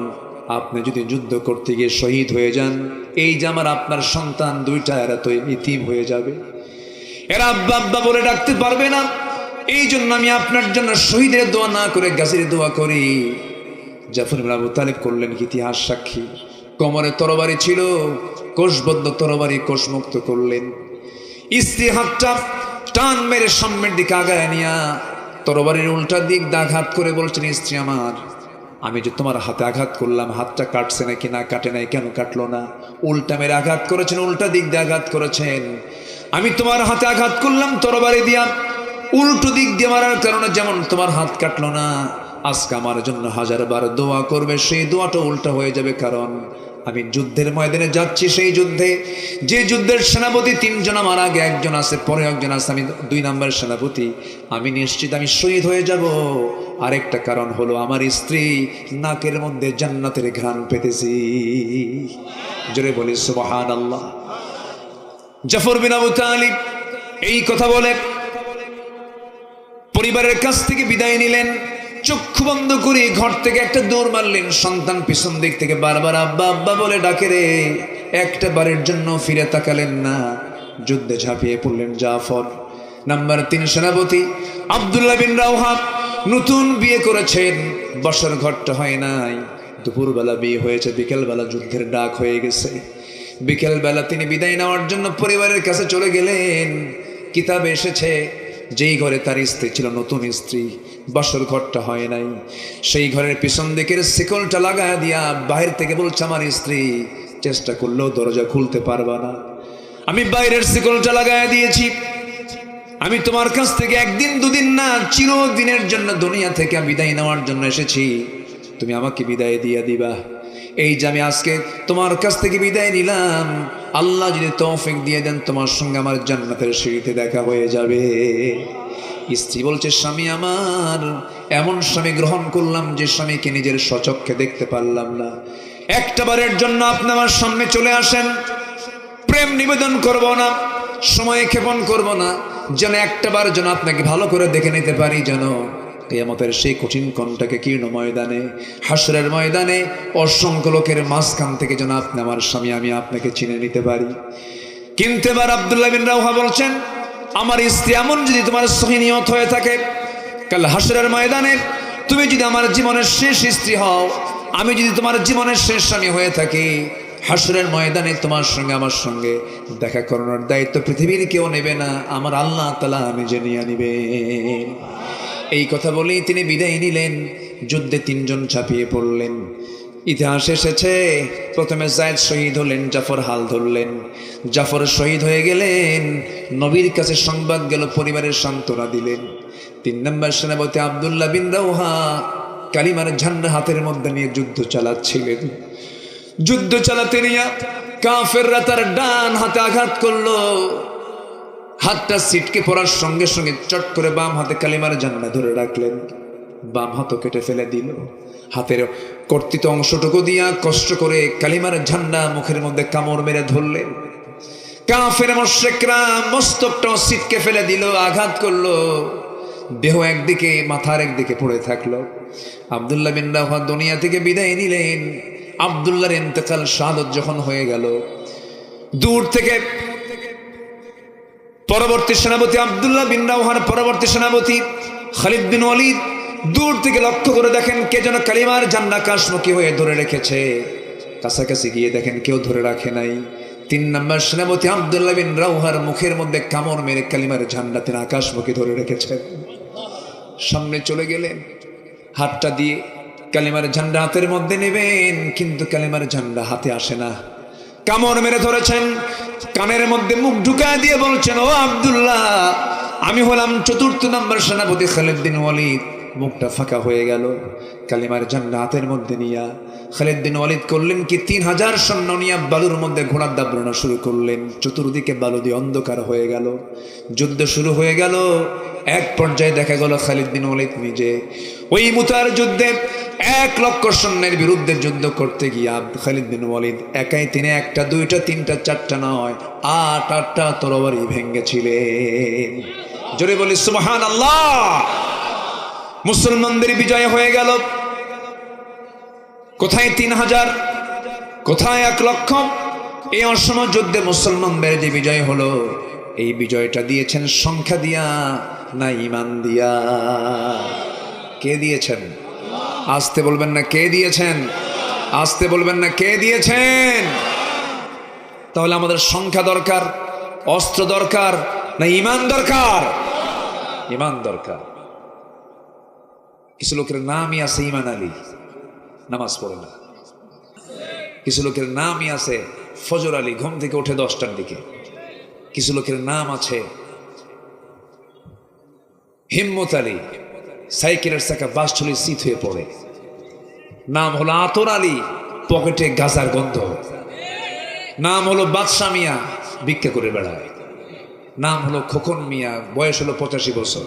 আপনি যদি যুদ্ধ করতে গিয়ে শহীদ হয়ে যান, এই যে আমার আপনার সন্তান 2টা, এরা তো ইতিম হয়ে যাবে, এরা আব্বা আব্বা বলে ডাকতে পারবে না। এই জন্য আমি আপনার জন্য শহীদের দোয়া না করে গাজীর দোয়া করি। জাফর বিন আবু তালিব করলেন ইতিহাস সাক্ষী। কোমরে তরবারি ছিল, কোষবদ্ধ তরবারি কোষমুক্ত করলেন। স্ত্রী হাতটা টান মেরে সামনের দিকে আগায় নিয়া তরবারির উল্টা দিক দিয়ে আঘাত করে বলছেন, স্ত্রী আমার, আমি যে তোমার হাতে আঘাত করলাম, হাতটা কাটছে নাকি না কাটে নাই, কেন কাটলো না? উল্টা মেরে আঘাত করেছেন, উল্টা দিক দিয়ে আঘাত করেছেন। আমি তোমার হাতে আঘাত করলাম তরবারি দিয়া, উল্টো দিক দিয়ে মারার কারণে যেমন তোমার হাত কাটলো না, আজকে আমার জন্য 1000 বার দোয়া করবে, সেই দোয়াটা উল্টা হয়ে যাবে। কারণ আমি যুদ্ধের ময়দানে যাচ্ছি, সেই যুদ্ধে যে যুদ্ধের সেনাপতি 3 জন আমার আগে একজন আছে, পরে একজন আছে, আমি 2 নম্বর সেনাপতি। আমি নিশ্চিত আমি শহীদ হয়ে যাব। আরেকটা কারণ হলো আমার স্ত্রী নাকের মধ্যে জান্নাতের ঘ্রাণ পেতেছি। জোরে বলি সুবহানাল্লাহ। জাফর বিন আবু তালিব এই কথা বলে পরিবারের কাছ থেকে বিদায় নিলেন। চক্ষু বন্ধ করে ঘর থেকে একটা দৌড় মারলেন। সন্তান পিছন দিক থেকে বারবার আব্বা আব্বা বলে ডাকে রে, একটা বারের জন্য ফিরে তাকালেন না। যুদ্ধে ঝাঁপিয়ে পড়লেন জাফর। নাম্বার 3 সেনাপতি আব্দুল্লাহ বিন রাওহা নতুন বিয়ে করেছেন, বসার ঘরটা হয় নাই। দুপুরবেলা বিয়ে হয়েছে, বিকেলবেলা যুদ্ধের ডাক হয়ে গেছে। বিকেলবেলা তিনি বিদায় নেওয়ার জন্য পরিবারের কাছে চলে গেলেন। কিতাবে এসেছে যেই ঘরে তার স্ত্রী ছিল, নতুন স্ত্রী, বাসর ঘরটা হয় নাই, সেই ঘরের পিছন দিকের শিকলটা লাগায় দিয়া বাহির থেকে বলছে আমার স্ত্রী, চেষ্টা করলেও দরজা খুলতে পারবা না, আমি বাইরের শিকলটা লাগায় দিয়েছি, আমি তোমার কাছ থেকে 1 দিন 2 দিন না, চিরদিনের জন্য দুনিয়া থেকে বিদায় নেওয়ার জন্য এসেছি, তুমি আমাকে বিদায় দিয়ে দিবা। এই যে আমি আজকে তোমার কাছ থেকে বিদায় নিলাম, আল্লাহ যদি তৌফিক দিয়ে দেন তোমার সঙ্গে আমার জান্নাতের সিঁড়িতে দেখা হয়ে যাবে। স্ত্রী বলছে স্বামী আমার, এমন স্বামী গ্রহণ করলাম যে স্বামীকে নিজের স্বচক্ষে দেখতে পারলাম না। একটা বারের জন্য আপনি আমার সামনে চলে আসেন, প্রেম নিবেদন করব না, সময় ক্ষেপণ করব না, যেন একটা বার যেন আপনাকে ভালো করে দেখে নিতে পারি, যেন কিয়ামতের সেই কঠিন কণ্ঠকে কীর্ণ ময়দানে, হাসরের ময়দানে অসংখ্য লোকের মাঝখান থেকে যেন আপনি আমার স্বামী, আমি আপনাকে চিনে নিতে পারি। কিন্তু এবার আব্দুল্লাহ বিন রাওহা বলছেন আমার স্ত্রী এমন যদি তোমার সহি নিয়ত হয়ে থাকে, কাল হাসরের ময়দানে তুমি যদি আমার জীবনের শেষ স্ত্রী হও, আমি যদি তোমার জীবনের শেষ স্বামী হয়ে থাকি, হাসরের ময়দানে তোমার সঙ্গে আমার সঙ্গে দেখা করানোর দায়িত্ব পৃথিবীর কেউ নেবে না, আমার আল্লাহ তাআলা নিজে নিয়ে নিবে। এই কথা বলেই তিনি বিদায় নিলেন। যুদ্ধে 3 জন ঝাঁপিয়ে পড়লেন। ইতিহাস এসেছে প্রথমে যায়েদ শহীদ হলেন, জাফর হাল ধরলেন। জাফর শহীদ হয়ে গেলেন, নবীর কাছে সংবাদ গেল, পরিবারের সান্ত্বনা দিলেন। 3 নম্বর সেনাপতি আব্দুল্লাহ বিন রাওহা কালিমার ঝান্ডা হাতের মধ্যে নিয়ে যুদ্ধ চালাচ্ছিলেন। যুদ্ধ চালাতে নিয়ে কাফেররা তার ডান হাতে আঘাত করলো। হাতটা ছিটকে পড়ার সঙ্গে সঙ্গে চট করে বাম হাতে কালিমার ঝান্ডা ধরে রাখলেন, বাম হাতও কেটে ফেলে দিল। হাতের কর্তিত অংশটুকু দিয়া কষ্ট করে কালিমার ঝান্ডা মুখের মধ্যে কামড় মেরে ধরলেন। কাফের মুশরিকরা মস্তকটাও ছিটকে ফেলে দিল, আঘাত করলো। দেহ একদিকে, মাথার একদিকে পড়ে থাকলো। আব্দুল্লাহ বিন রাওহা দুনিয়া থেকে বিদায় নিলেন। আব্দুল্লাহর ইন্তেকাল, শাহাদত যখন হয়ে গেল, দূর থেকে পরবর্তী সেনাপতি আব্দুল্লাহ বিন রাওহার পরবর্তী সেনাপতি খালিদ বিন ওয়ালিদ দূর থেকে লক্ষ্য করে দেখেন কে যেন কালিমার ঝান্ডা আকাশমুখী হয়ে ধরে রেখেছে। কাছাকাছি গিয়ে দেখেন কেউ ধরে রাখে নাই। 3 নম্বর সেনাপতি আব্দুল্লাহ বিন রাওহার মুখের মধ্যে কামড় মেরে কালিমার ঝান্ডা তিনি আকাশমুখী ধরে রেখেছেন। সামনে চলে গেলেন, হাতটা দিয়ে কালিমার ঝান্ডা হাতের মধ্যে নেবেন, কিন্তু কালিমার ঝান্ডা হাতে আসে না। কামড় মেরে ধরেছেন, কানের মধ্যে মুখ ঢুকায় দিয়ে বলছেন ও আব্দুল্লাহ, আমি হলাম 4র্থ নম্বর সেনাপতি খালিদ বিন ওয়ালিদ। মুখটা ফাঁকা হয়ে গেল। কালিমার ঝান্ডা হাতের মধ্যে নিয়া খালিদ বিন ওয়ালিদ করলেন কি 3000 সৈন্য নিয়ে বালুর মধ্যে ঘোড়ার দাবড়ানো শুরু করলেন। চতুর্দিকে বালু দিয়ে অন্ধকার হয়ে গেল। যুদ্ধ শুরু হয়ে গেল। এক পর্যায়ে দেখা গেল খালিদ বিন ওয়ালিদ নিজে ওই মুতার যুদ্ধে 1 লক্ষ সৈন্যের বিরুদ্ধে যুদ্ধ করতে গিয়ে খালিদ বিন ওয়ালিদ একাই, তিনি 1টা 2টা 3টা 4টা নয়, 8টা তরবারি ভেঙেছিলেন। জোরে বলি সুবহানাল্লাহ। মুসলমানদের বিজয় হয়ে গেল। কোথায় 3000, কোথায় 1 লক্ষ। এই অসম যুদ্ধে মুসলমানদের যে বিজয় হলো, এই বিজয়টা দিয়েছেন সংখ্যা দিয়া না ঈমান দিয়া? কে দিয়েছেন? আসতে বলবেন না কে দিয়েছেন? আসতে বলবেন না কে দিয়েছেন? তাহলে আমাদের সংখ্যা দরকার, অস্ত্র দরকার, না ঈমান দরকার? ঈমান দরকার। কিছু লোকের নামই আছে ঈমান আলী, নামাজ পড়ে না। কিছু লোকের নামই আছে ফজর আলী, ঘুম থেকে ওঠে 10টার দিকে। কিছু লোকের নাম আছে হিম্মত আলী, সাইকেলের চাকা বাস চলে সিট হয়ে পড়ে। নাম হলো আতর আলী, পকেটে গাজার গন্ধ। নাম হলো বাদশা মিয়া, ভিক্ষা করে বেড়ায়। নাম হলো খোকন মিয়া, বয়স হলো 85 বছর।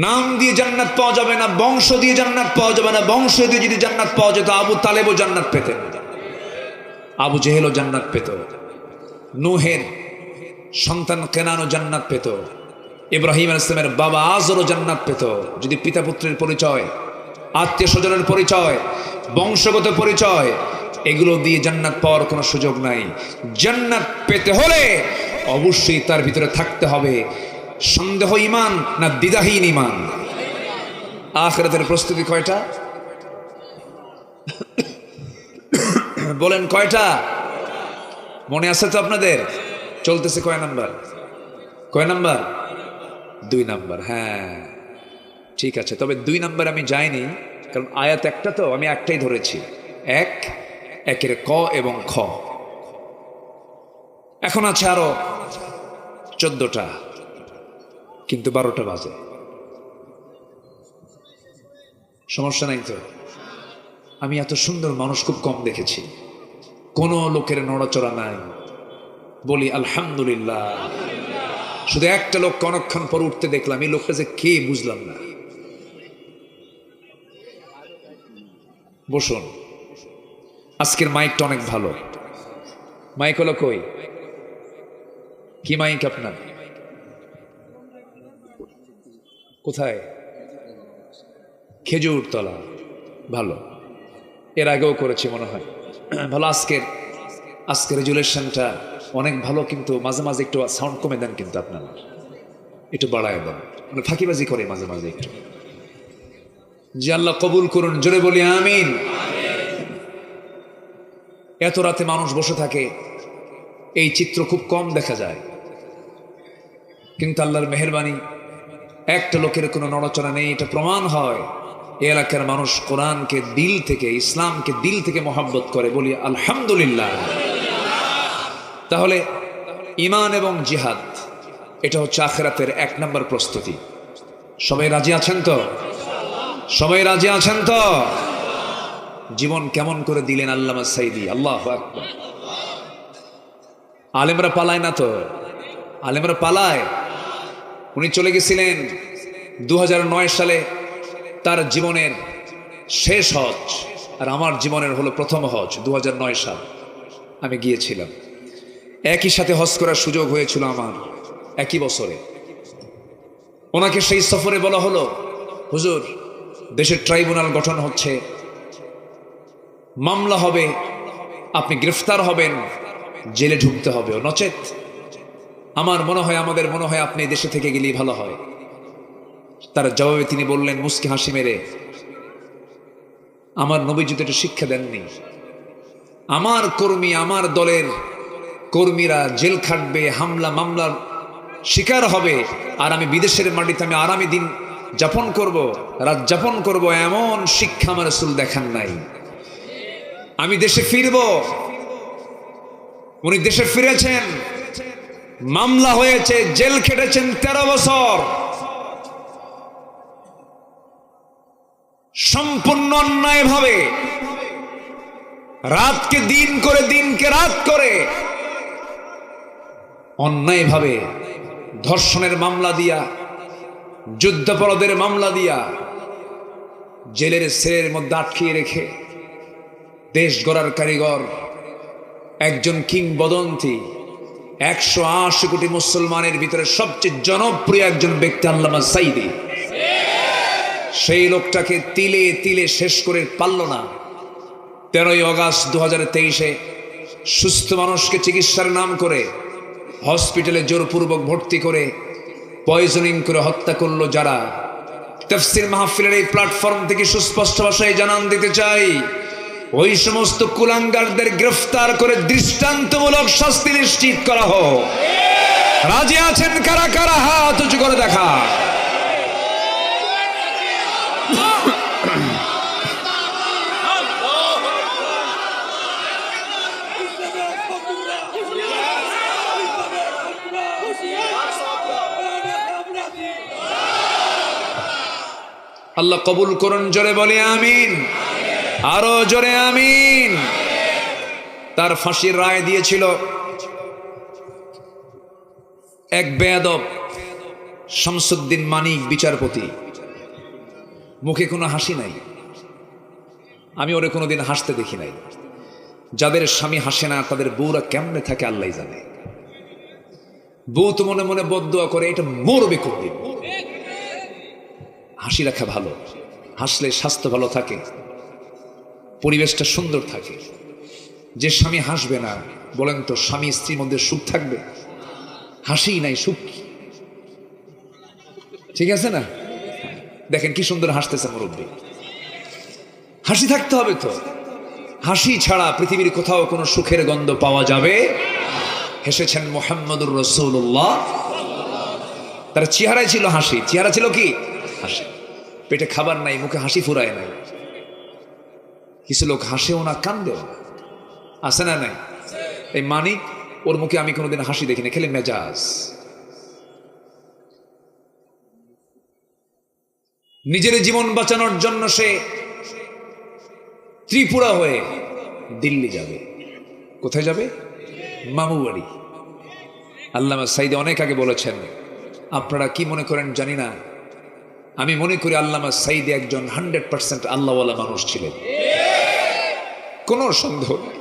নাম দিয়ে জান্নাত পাওয়া যাবে না, বংশ দিয়ে জান্নাত পাওয়া যাবে না। বংশ দিয়ে যদি জান্নাত পাওয়া যেত, আবু তালেবও জান্নাত পেতেন, আবু জেহেলও জান্নাত পেত, নূহের সন্তান কেনানও জান্নাত পেত, ইব্রাহিম আলাইহিস সালামের বাবা আজরও জান্নাত পেত। যদি পিতা পুত্রের পরিচয়, আত্মীয় স্বজনের পরিচয়, বংশগত পরিচয়, এগুলো দিয়ে জান্নাত পাওয়ার কোনো সুযোগ নাই। জান্নাত পেতে হলে অবশ্যই তার ভিতরে থাকতে হবে সন্দেহ ঈমান না দ্বিধাহীন ঈমান। আখিরাতের প্রস্তুতি কয়টা বলেন, কয়টা? মনে আছে তো আপনাদের? চলতেছে কয় নাম্বার? কয় নাম্বার? 2 নাম্বার। হ্যাঁ ঠিক আছে, তবে 2 নাম্বার আমি যাইনি, কারণ আয়াত একটা তো, আমি একটাই ধরেছি। একের ক এবং খ। এখন আছে আরো 14টা, কিন্তু 12টা বাজে। সমস্যা নাই তো? আমি এত সুন্দর মানুষ খুব কম দেখেছি, কোনো লোকের নড়াচড়া নাই। বলি আলহামদুলিল্লাহ। শুধু একটা লোক অনেকক্ষণ পর উঠতে দেখলাম, এই লোকটা যে কে বুঝলাম না। বসুন। আজকের মাইকটা অনেক ভালো। মাইক হলো কই? কি মাইক আপনার? কোথায়? খেজুরতলা। ভালো, এর আগেও করেছি মনে হয়। ভালো। আজকের রেজুলেশনটা অনেক ভালো, কিন্তু মাঝে মাঝে একটু সাউন্ড কমে দেন, কিন্তু আপনারা একটু বাড়ায় দেন, মানে ফাঁকিবাজি করে মাঝে মাঝে একটু। যে আল্লাহ কবুল করুন, জোরে বলি আমিন। এত রাতে মানুষ বসে থাকে, এই চিত্র খুব কম দেখা যায়, কিন্তু আল্লাহর মেহেরবানি, একটা লোকের কোনো নড়াচড়া নেই। এটা প্রমাণ হয় এই এলাকার মানুষ কোরআনকে দিল থেকে, ইসলামকে দিল থেকে মহব্বত করে। বলি আলহামদুলিল্লাহ। তাহলে ঈমান এবং জিহাদ, এটা হচ্ছে আখিরাতের 1 নম্বর প্রস্তুতি। সবাই রাজি আছেন তো? সবাই রাজি আছেন তো? জীবন কেমন করে দিলেন আল্লামা সাইদি, আল্লাহু আকবার। আলেমরা পালায় না তো? আলেমরা পালায়। উনি চলে গেছিলেন 2009 সালে, তার জীবনের শেষ হজ, আর আমার জীবনের হলো প্রথম হজ 2009 সাল। আমি গিয়েছিলাম, একই সাথে হজ করার সুযোগ হয়েছিল আমার একই বছরে। ওনাকে সেই সফরে বলা হলো, হুজুর দেশের ট্রাইব্যুনাল গঠন হচ্ছে, মামলা হবে, আপনি গ্রেফতার হবেন, জেলে ঢুকতে হবে, নচেত আমার মনে হয়, আমাদের মনে হয় আপনি দেশে থেকে গেলেই ভালো হয়। তার জবাবে তিনি বললেন মুস্কি হাসি মেরে, আমার নবীজি তো এটা শিক্ষা দেননি। আমার কর্মী, আমার দলের কর্মীরা জেল খাটবে, হামলা মামলার শিকার হবে, আর আমি বিদেশের মাটিতে আমি আরামে দিন যাপন করব, রাত যাপন করব, এমন শিক্ষা আমার রাসূল দেখান নাই। আমি দেশে ফিরব। উনি দেশে ফিরেছেন, মামলা হয়েছে, জেল খেটেছেন 13 বছর। সম্পূর্ণ অন্যায় ভাবে, রাতকে দিন করে, দিনকে রাত করে, অন্যায় ভাবে ধর্ষণের মামলা দিয়া, যুদ্ধাপরাধের মামলা দিয়া, জেলের সেলের মধ্যে আটকিয়ে রেখে দেশ গড়ার কারিগর, একজন কিংবদন্তি, 180 কোটি মুসলমানের ভিতরে সবচেয়ে জনপ্রিয় একজন ব্যক্তি আল্লামা সাইদি। সেই লোকটাকে তিলে তিলে শেষ করে পারল না। 13ই আগস্ট 2023-এ সুস্থ মানুষকে চিকিৎসার নাম করে হসপিটালে জোরপূর্বক ভর্তি করে পয়জনিং করে হত্যা করলো যারা। তাফসীর মাহফিলের এই প্ল্যাটফর্ম থেকে সুস্পষ্ট ভাষায় জানান দিতে চাই, ওই সমস্ত কুলাঙ্গারদের গ্রেফতার করে দৃষ্টান্তমূলক শাস্তি নিশ্চিত করা হোক। রাজি আছেন কারা কারা? হাত উঁচু করে দেখা। আল্লাহ কবুল করুন, জোরে বলি আমিন, আরো জোরে আমিন। তার ফাঁসির রায় দিয়েছিল এক বেয়াদব শামসুদ্দিন মানিক বিচারপতি। মুখে কোনো হাসি নাই, আমি ওরে কোনোদিন হাসতে দেখি নাই। যাদের স্বামী হাসে না তাদের বউরা কেমনে থাকে আল্লাহ জানে। বউ তো মনে মনে বদদোয়া করে এটা মরবে কোনদিন। হাসি রাখা ভালো, হাসলে স্বাস্থ্য ভালো থাকে, পরিবেশটা সুন্দর থাকে। যে স্বামী হাসবে না, বলেন তো স্বামী স্ত্রীর মধ্যে সুখ থাকবে? হাসি নাই, সুখ ঠিক আছে না? দেখেন কি সুন্দর হাসতেছে মুরব্বী। হাসি থাকতে হবে তো, হাসি ছাড়া পৃথিবীর কোথাও কোনো সুখের গন্ধ পাওয়া যাবে? হেসেছেন মুহাম্মদুর রাসূলুল্লাহ। তার চেহারায় ছিল হাসি, চেহারা ছিল কি? হাসি। পেটে খাবার নাই, মুখে হাসি ফুরায় নাই। কিছু লোক হাসেও না, কান্দেও না, আছে না নাই? এই মানিক, ওর মুখে আমি কোনোদিন হাসি দেখিনি, খেলে মেজাজ। নিজের জীবন বাঁচানোর জন্য সে ত্রিপুরা হয়ে দিল্লি যাবে। কোথায় যাবে? মামু বাড়ি। আল্লামা সাইদি অনেক আগে বলেছেন, আপনারা কি মনে করেন জানি না, আমি মনে করি আল্লামা সাইদি একজন 100% আল্লাহওয়ালা মানুষ ছিলেন। কোনো সন্দেহ নেই,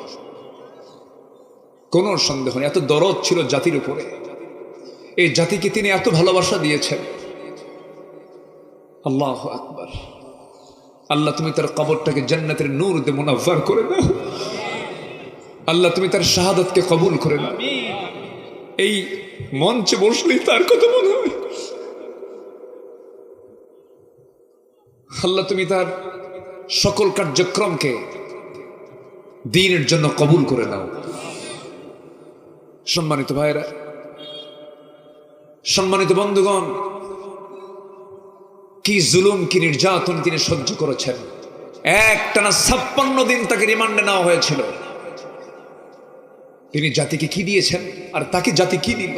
কোনো সন্দেহ নেই। এত দরদ ছিল জাতির উপরে, এই জাতিকে তিনি এত ভালোবাসা দিয়েছেন। আল্লাহু আকবার। আল্লাহ তুমি তার কবরটাকে জান্নাতের নূর দিয়ে মুনাফফার করে দাও। আল্লাহ তুমি তার শাহাদাতকে কবুল করে নাও। এই মঞ্চে বসলেই তার কথা মনে হয়। আল্লাহ তুমি তার সকল কার্যক্রমকে দ্বীনের জন্য কবুল করে নাও। সম্মানিত ভাইরা, সম্মানিত বন্ধুগণ, কি জুলুম, কি নির্যাতন তিনি সহ্য করেছেন। একটানা 56 দিন তাকে রিমান্ডে নেওয়া হয়েছিল। তিনি জাতিকে কি দিয়েছেন আর তাকে জাতি কি দিল?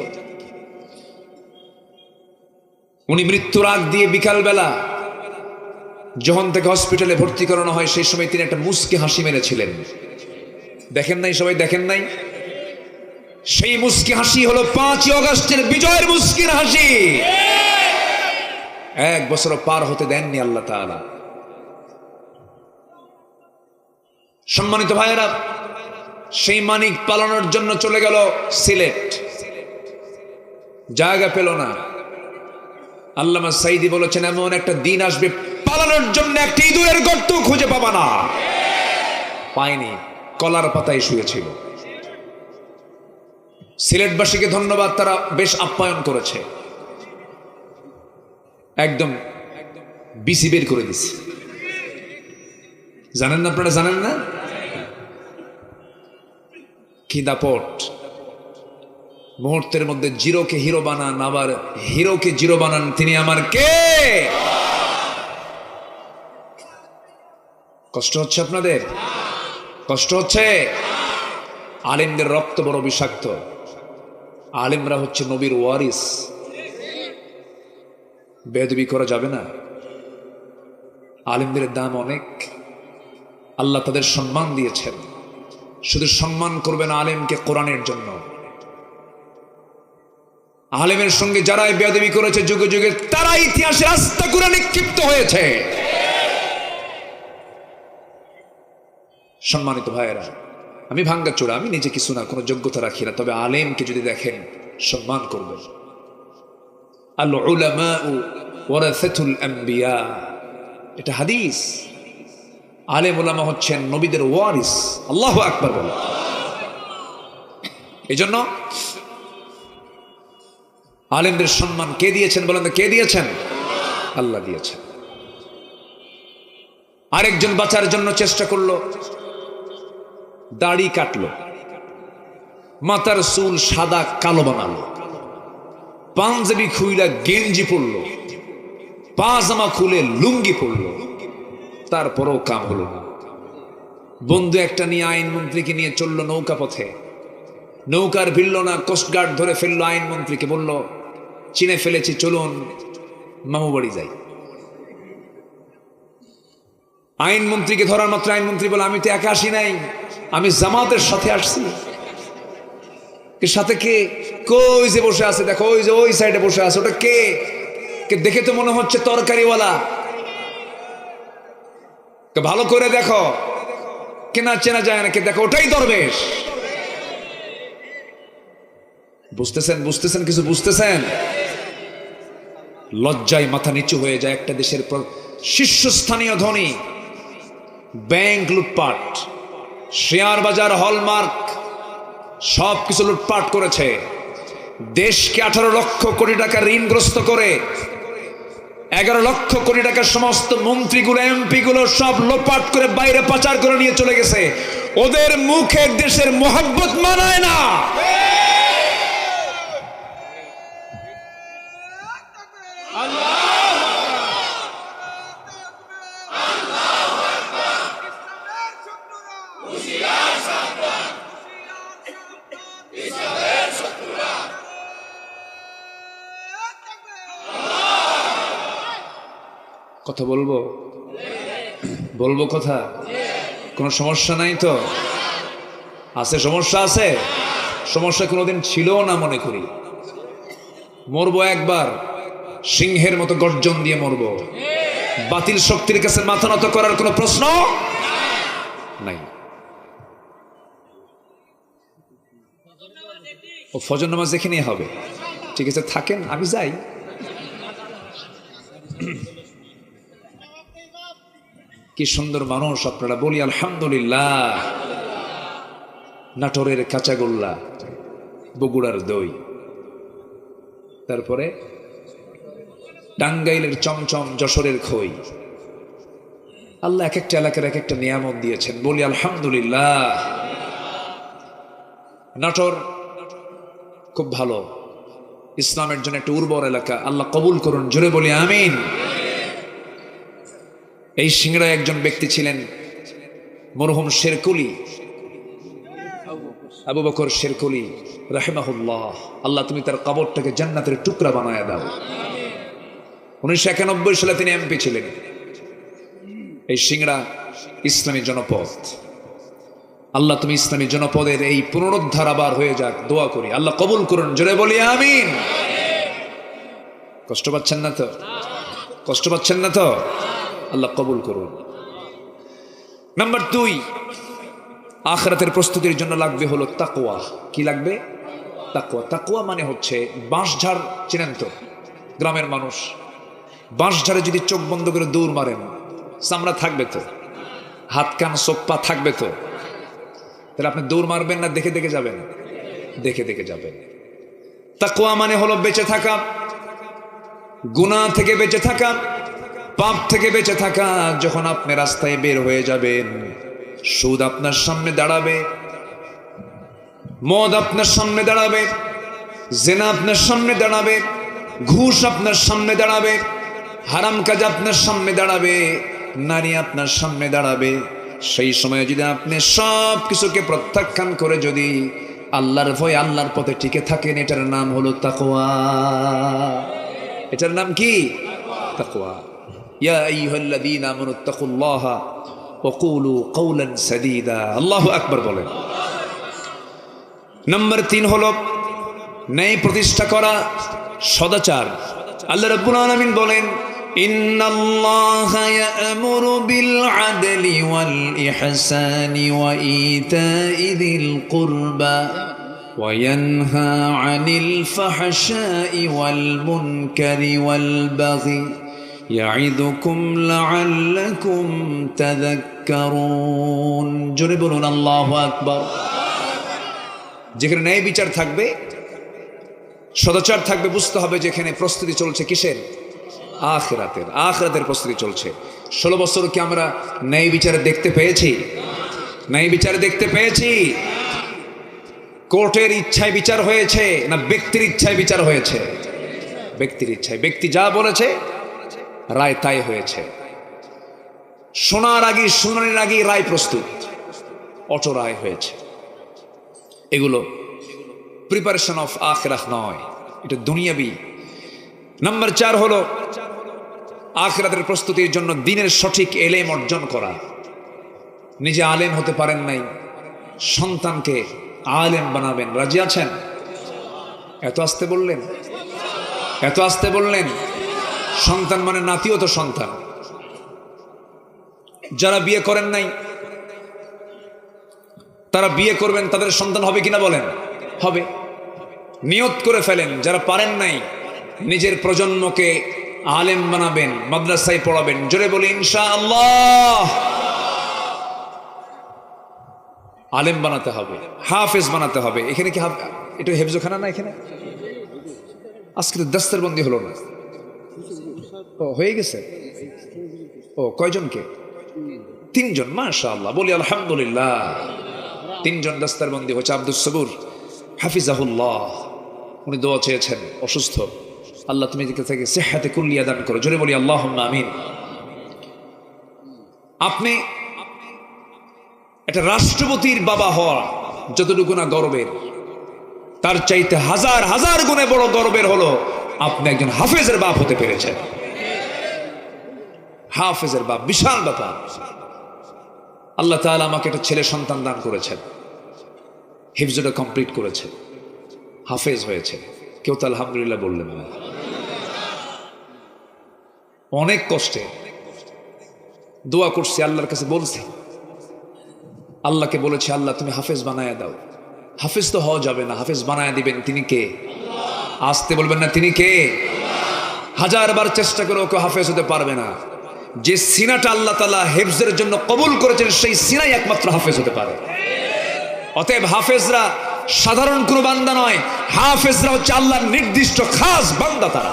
উনি মৃত্যুর আগ দিয়ে বিকালবেলা যখন তাকে হসপিটালে ভর্তি করানো হয়, সেই সময় তিনি একটা মুচকি হাসি মেরেছিলেন। দেখেন নাই? সবাই দেখেন নাই? সেই মুচকি হাসি হলো 5ই আগস্টের বিজয়ের মুচকির হাসি। 1 বছর পার হতে দেননি আল্লাহ তাআলা। সম্মানিত ভাইয়েরা, সেই মানিক পালানোর জন্য চলে গেল সিলেট, জায়গা পেল না। আল্লামা সাইদি বলেছেন, এমন একটা দিন আসবে পালানোর জন্য একটা ইঁদুরের গর্ত খুঁজে পাবা না। পায়নি, কলার পাতায় শুয়েছিল। সিলেটবাসীকে ধন্যবাদ, তারা বেশ আপ্যায়ন করেছে। একদম বিসি বের করে দিচ্ছে। জানেন না আপনারা? জানেন না? কি দাপট! মুহূর্তের মধ্যে জিরোকে হিরো বানান, আবার হিরোকে জিরো বানান তিনি আমার কে? কষ্ট হচ্ছে আপনাদের? কষ্ট হচ্ছে? আলেমদের রক্ত বড় বিষাক্ত। আলেমরা হচ্ছে নবীর ওয়ারিস। বেয়াদবি করা যাবে না। আলেমদের দাম অনেক, আল্লাহ তাদের সম্মান দিয়েছেন। শুধু সম্মান করবেন আলেমকে কোরআনের জন্য। আলেমের সঙ্গে যারাই বেয়াদবি করেছে যুগে যুগে, তারা ইতিহাসে আস্থা করে নিক্ষিপ্ত হয়েছে। সম্মানিত ভাইয়েরা, আমি ভাঙ্গা চোরা, আমি নিজে কিছু না, কোনো যোগ্যতা রাখি না, তবে আলেমকে যদি দেখেন সম্মান করবেন। আল উলামাউ ওয়ারাসাতুল আম্বিয়া, এটা হাদিস। আলেম উলামা হচ্ছেন নবীদের ওয়ারিস। আল্লাহু আকবার বলেন। এই জন্য আলেমদের সম্মান কে দিয়েছেন বলেন তো? কে দিয়েছেন? আল্লাহ দিয়েছেন। আরেকজন বাঁচার জন্য চেষ্টা করলো, দাড়ি কাটলো, মাথার চুল সাদা কালো বানালো, পাঞ্জাবি খুইলা গেঞ্জি পরলো, পাজামা খুলে লুঙ্গি পরলো, তারপরেও কাম হলো না। বন্ধু একটা নিয়ে আইনমন্ত্রীকে নিয়ে চললো নৌকা পথে, নৌকার ভিড়ল না, কোস্টগার্ড ধরে ফেললো আইনমন্ত্রীকে, বলল চিনে ফেলেছি, চলুন মামু বাড়ি যাই। আইনমন্ত্রীকে ধরার মাত্র আইনমন্ত্রী বলে আমি তো একা আসি নাই, আমি জামাতের সাথে আসছি। এর সাথে কে? কই যে বসে আছে দেখো, ওই যে ওই সাইডে বসে আছে, ওটা কে? দেখে তো মনে হচ্ছে তরকারিওয়ালা, ভালো করে দেখো, কেনা চেনা যায় না, কে দেখো ওটাই দরবেশ। বুঝতেছেন? বুঝতেছেন? কিছু বুঝতেছেন? লজ্জায় মাথা নিচু হয়ে যায়। একটা দেশের শীর্ষস্থানীয় ধনী ব্যাংক লুটপাট, শেয়ার বাজার, হলমার্ক সবকিছু লুটপাট করেছে, দেশকে 18 লক্ষ কোটি টাকা ঋণগ্রস্ত করে 11 লক্ষ কোটি টাকার সমস্ত মন্ত্রীগুলো, এমপিগুলো সব লোপাট করে বাইরে পাচার করে নিয়ে চলে গেছে। ওদের মুখে দেশের মোহাব্বত মানায় না। কথা বলবো? বলবো কথা? কোনো সমস্যা নাই তো? আছে সমস্যা? আছে সমস্যা, কোনোদিন ছিল না মনে করি। মরবো একবার, সিংহের মতো গর্জন দিয়ে মরবো। বাতিল শক্তির কাছে মাথা নত করার কোনো প্রশ্ন নাই। ও ফজর নামাজ এখানেই হবে, ঠিক আছে থাকেন, আমি যাই। কি সুন্দর মানুষ আপনারা, বলি আলহামদুলিল্লাহ। নাটোরের কাঁচাগোল্লা, বগুড়ার দই, তারপরে টাঙ্গাইলের চমচম, যশোরের খই। আল্লাহ এক একটা এলাকার এক একটা নিয়ামত দিয়েছেন, বলি আলহামদুলিল্লাহ। নাটোর খুব ভালো, ইসলামের জন্য একটা উর্বর এলাকা, আল্লাহ কবুল করুন, জোরে বলি আমিন। এই সিংড়ায় একজন ব্যক্তি ছিলেন মরহুম শেরকুলি, আবু বকর শেরকুলি রাহিমাহুল্লাহ। আল্লাহ তুমি তার কবরটাকে জান্নাতের টুকরা বানায় দাও। 1991 সালে তিনি এমপি ছিলেন। এই সিংড়া ইসলামী জনপদ, আল্লাহ তুমি ইসলামী জনপদের এই পুনরুদ্ধার আবার হয়ে যাক, দোয়া করি, আল্লাহ কবুল করুন, জোরে বলি আমিন। কষ্ট পাচ্ছেন না তো? কষ্ট পাচ্ছেন না তো? আল্লাহ কবুল করুন। নাম্বার 2, আখিরাতের প্রস্তুতির জন্য লাগবে হলো তাকওয়া। কি লাগবে? তাকওয়া। তাকওয়া মানে হচ্ছে বাঁশঝাড়, চেনেন তো? গ্রামের মানুষ বাঁশঝাড়ে যদি চোখ বন্ধ করে দৌড় মারেন, চামড়া থাকবে তো, হাত কান চোখ পা থাকবে তো, তাহলে আপনি দৌড় মারবেন না দেখে দেখে যাবেন? দেখে দেখে যাবেন। তাকওয়া মানে হলো বেঁচে থাকা, গুনাহ থেকে বেঁচে থাকা, পাপ থেকে বেঁচে থাকা। যখন আপনি রাস্তায় বের হয়ে যাবেন, সুদ আপনার সামনে দাঁড়াবে, মদ আপনার সামনে দাঁড়াবে, জিনা আপনার সামনে দাঁড়াবে, ঘুষ আপনার সামনে দাঁড়াবে, হারাম কাজ আপনার সামনে দাঁড়াবে, নারী আপনার সামনে দাঁড়াবে। সেই সময় যদি আপনি সব কিছুকে প্রত্যাখ্যান করে যদি আল্লাহর ভয়, আল্লাহর পথে টিকে থাকেন, এটার নাম হলো তাকওয়া। এটার নাম কি? তাকওয়া। ইয়া আইয়ুহাল্লাযীনা আমানুত্তাকুল্লাহা ওয়া কুলু কাওলান সাদীদা। আল্লাহু আকবার বলেন। নাম্বার 3 হলো ন্যায় প্রতিষ্ঠা করা, সদাচার। আল্লাহ রাব্বুল আলামিন বলেন, ইন্নাল্লাহা ইয়া'মুরু বিল আদলি ওয়াল ইহসানি ওয়া ইতাই যিল কুরবা ওয়া ইয়ানহা আনিল ফাহশাই ওয়াল মুনকারি ওয়াল বাগি ইয়াইদুকুম লাআল্লাকুম তাযাক্কারুন। জোরে বলুন আল্লাহু আকবার। যেখানে ন্যায় বিচার থাকবে, সদাচার থাকবে, বুঝতে হবে যেখানে প্রস্তুতি চলছে কিসের? আখিরাতের। আখিরাতের প্রস্তুতি চলছে। 16 বছর কি আমরা ন্যায় বিচারে দেখতে পেয়েছি? ন্যায় বিচারে দেখতে পেয়েছি? কোর্টের ইচ্ছায় বিচার হয়েছে না ব্যক্তির ইচ্ছায় বিচার হয়েছে? ব্যক্তির ইচ্ছায়। ব্যক্তি যা বলেছে রায় তাই হয়েছে। শোনার আগে, শুনানির আগে রায় প্রস্তুত, অটো রায় হয়েছে। এগুলো প্রিপারেশন অফ আখিরাত নয়, এটা দুনিয়াবি। নাম্বার 4 হলো আখিরাতের প্রস্তুতির জন্য দিনের সঠিক এলেম অর্জন করা। নিজে আলেম হতে পারেন নাই, সন্তানকে আলেম বানাবেন, রাজি আছেন? এত আসতে বললেন, এত আসতে বললেন। সন্তান মানে নাতিও তো সন্তান। যারা বিয়ে করেন নাই তারা বিয়ে করবেন, তাদের সন্তান হবে কিনা বলেন? হবে। নিয়ত করে ফেলেন। যারা পারেন নাই নিজের প্রজন্মকে আলেম বানাবেন, মাদ্রাসায় পড়াবেন। জোরে বলি ইনশাআল্লাহ। আলেম বানাতে হবে, হাফেজ বানাতে হবে। এখানে কি এটা হেফজখানা না? এখানে আজকে তো দস্তরবন্দি হলো না। ও হয়ে গেছে। ও কয়জনকে? 3 জন। মাশাআল্লাহ, বলি আলহামদুলিল্লাহ। 3 জন দস্তরবন্দি হচ্ছে। আব্দুস সবুর হাফিজাহুল্লাহ, উনি দোয়া চেয়েছেন, অসুস্থ। আল্লাহ তুমি দিকে থেকে সিহহাতে কুল্লিয়া দান করো। জোরে বলি আল্লাহুম্মা আমিন। আপনি একটা রাষ্ট্রপতির বাবা হওয়া যতটুকু না গর্বের, তার চাইতে হাজার হাজার গুণে বড় গর্বের হলো আপনি একজন হাফেজের বাপ হতে পেরেছেন। হাফেজের বাপ বিশাল ব্যাপার। আল্লাহ তাআলা আমাকে একটা ছেলে সন্তান দান করেছেন, হিফজটা কমপ্লিট করেছে, হাফেজ হয়েছে। কেউ তো আলহামদুলিল্লাহ বললেন না। অনেক কষ্টে দোয়া করছি, আল্লাহর কাছে বলছি, আল্লাহকে বলেছি আল্লাহ তুমি হাফেজ বানায়া দাও। হাফেজ তো হওয়া যাবে না, হাফেজ বানায়া দিবেন তিনি কে? আসতে বলবেন না তিনি কে? হাজারবার চেষ্টা করে ওকে হাফেজ হতে পারবে না। যে সিনাটা আল্লাহ তাআলা হিফজের জন্য কবুল করেছেন সেই সিনাই একমাত্র হাফেজ হতে পারে। অতএব হাফেজরা সাধারণ কোনো বান্দা নয়, হাফেজরা হচ্ছে আল্লাহর নির্দিষ্ট খাস বান্দা। তারা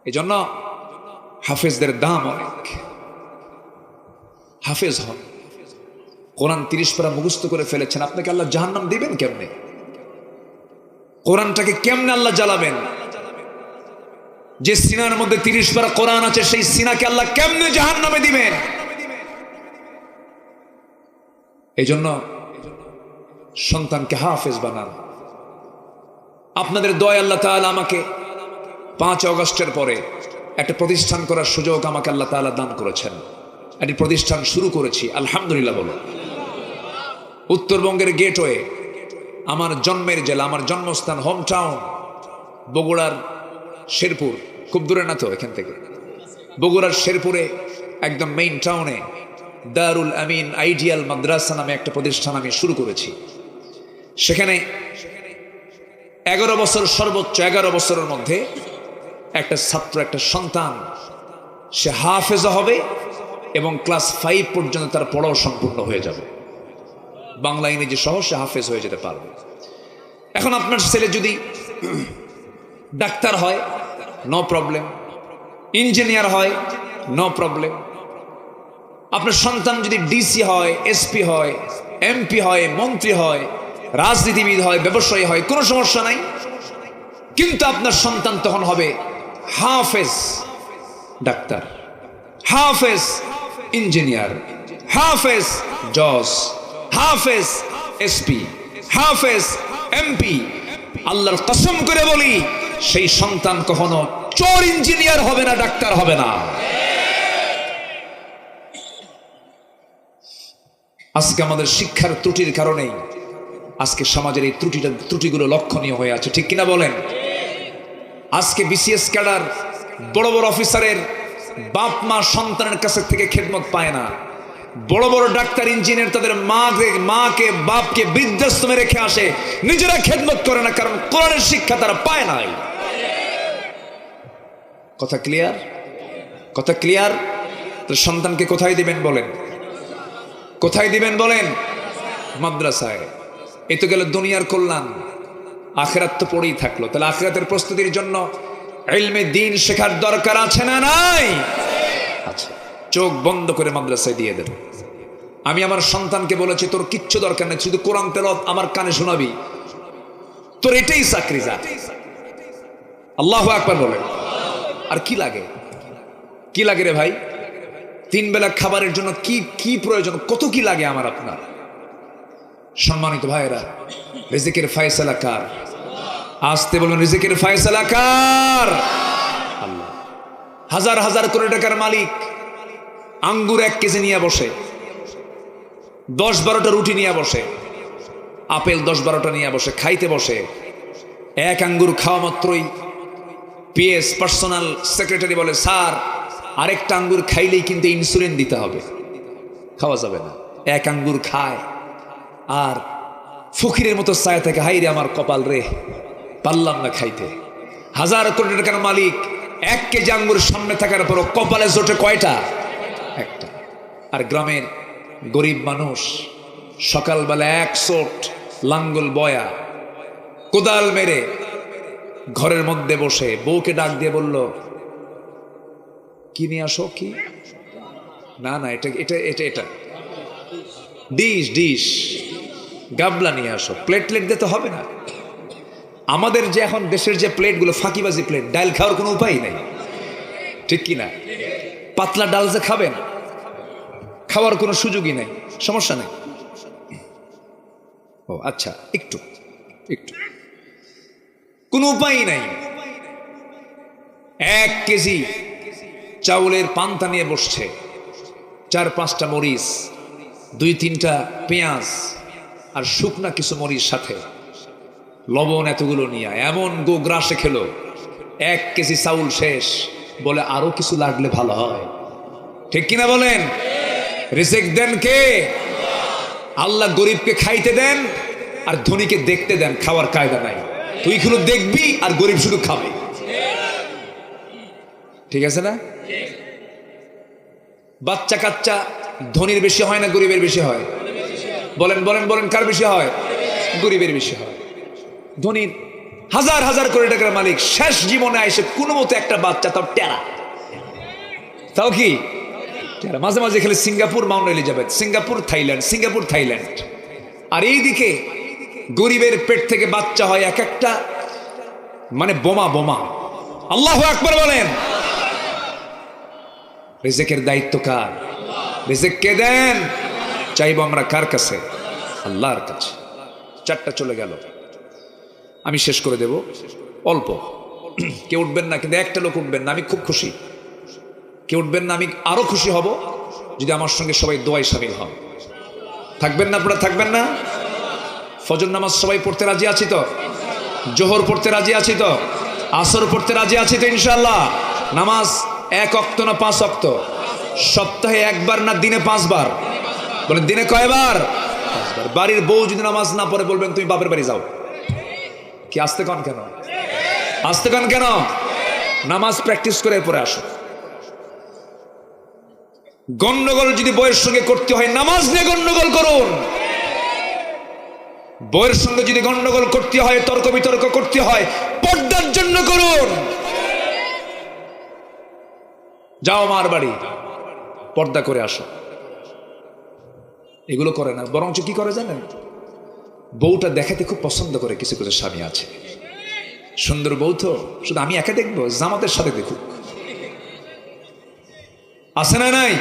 এজন্য হাফেজদের দাম অনেক। হাফেজ হন, কোরআন 30 পারা মুখস্থ করে ফেলেছেন, আপনাকে আল্লাহ জাহান্নাম দিবেন কেমনে? কোরআনটাকে কেমনে আল্লাহ জ্বালাবেন? যে সিনার মধ্যে 30 পারা কোরআন আছে সেই সিনাকে আল্লাহ কেমনে জাহান্নামে দিবেন? এই জন্য সন্তানকে হাফেজ বানান। আপনাদের দয়া আল্লাহ তাআলা আমাকে 5 আগস্টের পরে একটা প্রতিষ্ঠান করার সুযোগ আমাকে আল্লাহ তাআলা দান করেছেন। একটি প্রতিষ্ঠান শুরু করেছি, আলহামদুলিল্লাহ বলো। উত্তরবঙ্গের গেটওয়ে, আমার জন্মের জেলা, আমার জন্মস্থান, হোম টাউন বগুড়ার শেরপুর, খুব দূরে না তো এখান থেকে। বগুড়ার শেরপুরে একদম মেইন টাউনে দারুল আমিন আইডিয়াল মাদ্রাসা নামে একটা প্রতিষ্ঠান আমি শুরু করেছি। সেখানে 11 বছর, সর্বোচ্চ 11 বছরের মধ্যে একটা ছাত্র, একটা সন্তান সে হাফেজ হবে এবং ক্লাস 5 পর্যন্ত তার পড়াও সম্পূর্ণ হয়ে যাবে। বাংলা ইংরেজি সহ সে হাফেজ হয়ে যেতে পারবে। এখন আপনার ছেলে যদি ডাক্তার হয়, নো প্রবলেম। ইঞ্জিনিয়ার হয়, নো প্রবলেম। আপনার সন্তান যদি ডিসি হয়, এসপি হয়, এমপি হয়, মন্ত্রী হয়, রাজনীতিবিদ হয়, ব্যবসায়ী হয়, কোনো সমস্যা নাই। কিন্তু আপনার সন্তান তখন হবে হাফেজ ডাক্তার, হাফেজ ইঞ্জিনিয়ার, হাফেজ জজ, হাফেজ এসপি, হাফেজ এমপি। আল্লাহর কসম করে বলি, সেই সন্তান কখনো চোর ইঞ্জিনিয়ার হবে না, ডাক্তার হবে না। আজকে আমাদের শিক্ষার ত্রুটির কারণেই আজকে সমাজের এই ত্রুটিগুলো লক্ষণীয় হয়ে আছে, ঠিক কিনা বলেন? আজকে বিসিএস ক্যাডার, বড় বড় অফিসারের বাপ মা সন্তানের কাছে থেকে খেদমত পায় না। বড় বড় ডাক্তার, ইঞ্জিনিয়ার তাদের মাকে বাপকে বৃদ্ধাশ্রমে রেখে আসে, নিজেরা খেদমত করে না, কারণ কোরআনের শিক্ষা তারা পায় নাই। কথা ক্লিয়ার? কথা ক্লিয়ার? তো সন্তানকে কোথায় দিবেন বলেন? কোথায় দিবেন বলেন? মাদ্রাসায়। এই তো গেল দুনিয়ার কল্যাণ। আখিরাত তো পড়েই থাকলো। তাহলে আখিরাতের প্রস্তুতির জন্য ইলমে দ্বীন শেখার দরকার আছে না নাই? আচ্ছা, চোখ বন্ধ করে মাদ্রাসায় দিয়ে দেন। আমি আমার সন্তানকে বলেছি, তোর কিচ্ছু দরকার নেই, শুধু কোরআন তেলাওয়াত আমার কানে শোনাবি, তোর এটাই চাকরি। যা, আল্লাহু আকবার বলে। আর কি লাগে? কি লাগে রে ভাই? 3 বেলা খাবারের জন্য কি কি প্রয়োজন, কত কি লাগে আমার আপনার? সম্মানিত ভাইয়েরা, রিজিকের ফয়সালা কার? আসতে বলুন, রিজিকের ফয়সালা কার? হাজার হাজার কোটি টাকার মালিক আঙ্গুর 1 কেজি নিয়ে বসে, 10-12টা রুটি নিয়ে বসে, আপেল 10-12টা নিয়ে বসে, খাইতে বসে। এক আঙ্গুর খাওয়া মাত্রই পিএস পার্সোনাল সেক্রেটারি বলে, স্যার আরেকটা আঙ্গুর খাইলেই কিন্তু ইনসুলিন দিতে হবে, খাওয়া যাবে না। এক আঙ্গুর খায় আর ফকিরের মতো ছায়া থেকে, হাই রে আমার কপাল রে, পারলাম না খাইতে। হাজার কোটি টাকার মালিক 1 কেজি আঙ্গুর সামনে থাকার পরও কপালে জোটে কয়টা? একটা। আর গ্রামের গরিব মানুষ সকালবেলা 1 চোট লাঙ্গল বয়া কোদাল মেরে ঘরের মধ্যে বসে বউকে ডাক দিয়ে বলল, কি নিয়ে আসো? কি না না, এটা এটা এটা এটা ডিশ গাবলা নিয়ে আসো। প্লেট দিতে হবে না। আমাদের যে এখন দেশের যে প্লেটগুলো ফাঁকিবাজি প্লেট, ডাল খাওয়ার কোনো উপায় নেই, ঠিক কি না? পাতলা ডাল যে খাবেন, খাওয়ার কোনো সুযোগই নেই, সমস্যা নেই। ও আচ্ছা, একটু কোনো উপায় নাই। 1 কেজি চাউলের পান্তা নিয়ে বসছে, 4-5টা মরিচ, 2-3টা পেঁয়াজ আর শুকনা কিছু মরিচ সাথে লবণ, এতগুলো নিয়ে এমন গোগ্রাসে খেলো। 1 কেজি চাউল শেষ, বলে আরো কিছু লাগলে ভালো হয়, ঠিক কিনা বলেন? রিজিক দেন কে? আল্লাহ। গরিবকে খাইতে দেন আর ধনীকে দেখতে দেন, খাওয়ার কায়দা নাই। তুই শুধু দেখবি আর গরিব শুধু খাবে, ঠিক আছে না? বাচ্চা কাচ্চা ধনীর বেশি হয় না গরিবের বেশি হয়? বলেন বলেন বলেন, কার বেশি হয়? গরিবের বেশি হয়। ধনীর হাজার হাজার কোটি টাকার মালিক শেষ জীবনে আইসে কোনো মতো একটা বাচ্চা, তাও টেরা, তাও কি টেরা। মাঝে মাঝে খেলে Singapore, Mount Elizabeth, Singapore Thailand. আর এইদিকে গরিবের পেট থেকে বাচ্চা হয় এক একটা মানে বোমা। আল্লাহু আকবার বলেন। রিজিকের দায়িত্ব কার? রিজিক কে দেন? চাইবো আমরা কার কাছে? আল্লাহর কাছে। 4টা চলে গেল, আমি শেষ করে দেব অল্প। কেউ উঠবেন না, কিন্তু একটা লোক উঠবেন না, আমি খুব খুশি। কেউ উঠবেন না, আমি আরো খুশি হব যদি আমার সঙ্গে সবাই দোয়ায় শামিল হন। থাকবেন না আপনারা? থাকবেন না? ফজর নামাজ সবাই পড়তে রাজি আছি তো? জোহর পড়তে রাজি আছি তো? আসর পড়তে রাজি আছি তো ইনশাআল্লাহ? নামাজ 1 ওয়াক্ত না 5 ওয়াক্ত? সপ্তাহে 1 বার না দিনে 5 বার? বলেন দিনে কয়বার? 5 বার। বাড়ির বউ যদি নামাজ না পড়ে বলবেন তুমি বাপের বাড়ি যাও। কি আসতে কন কেন? আসতে কন কেন? নামাজ প্র্যাকটিস করে পরে আসো। গন্ডগোল যদি বইয়ের সঙ্গে করতে হয়, নামাজ নিয়ে গন্ডগোল করুন। বইয়ের সঙ্গে যদি গন্ডগোল করতে হয়, তর্ক বিতর্ক করতে হয়, পর্দার জন্য করুন। যাও মার বাড়ি, পর্দা করে আসো। এগুলো করে না, বরঞ্চ কি করে জানেন? বউটা দেখাতে খুব পছন্দ করে। কিছু কিছু স্বামী আছে, সুন্দর বউ তো শুধু আমি একা দেখবো, জামাতের সাথে দেখুক। আছে না নাই?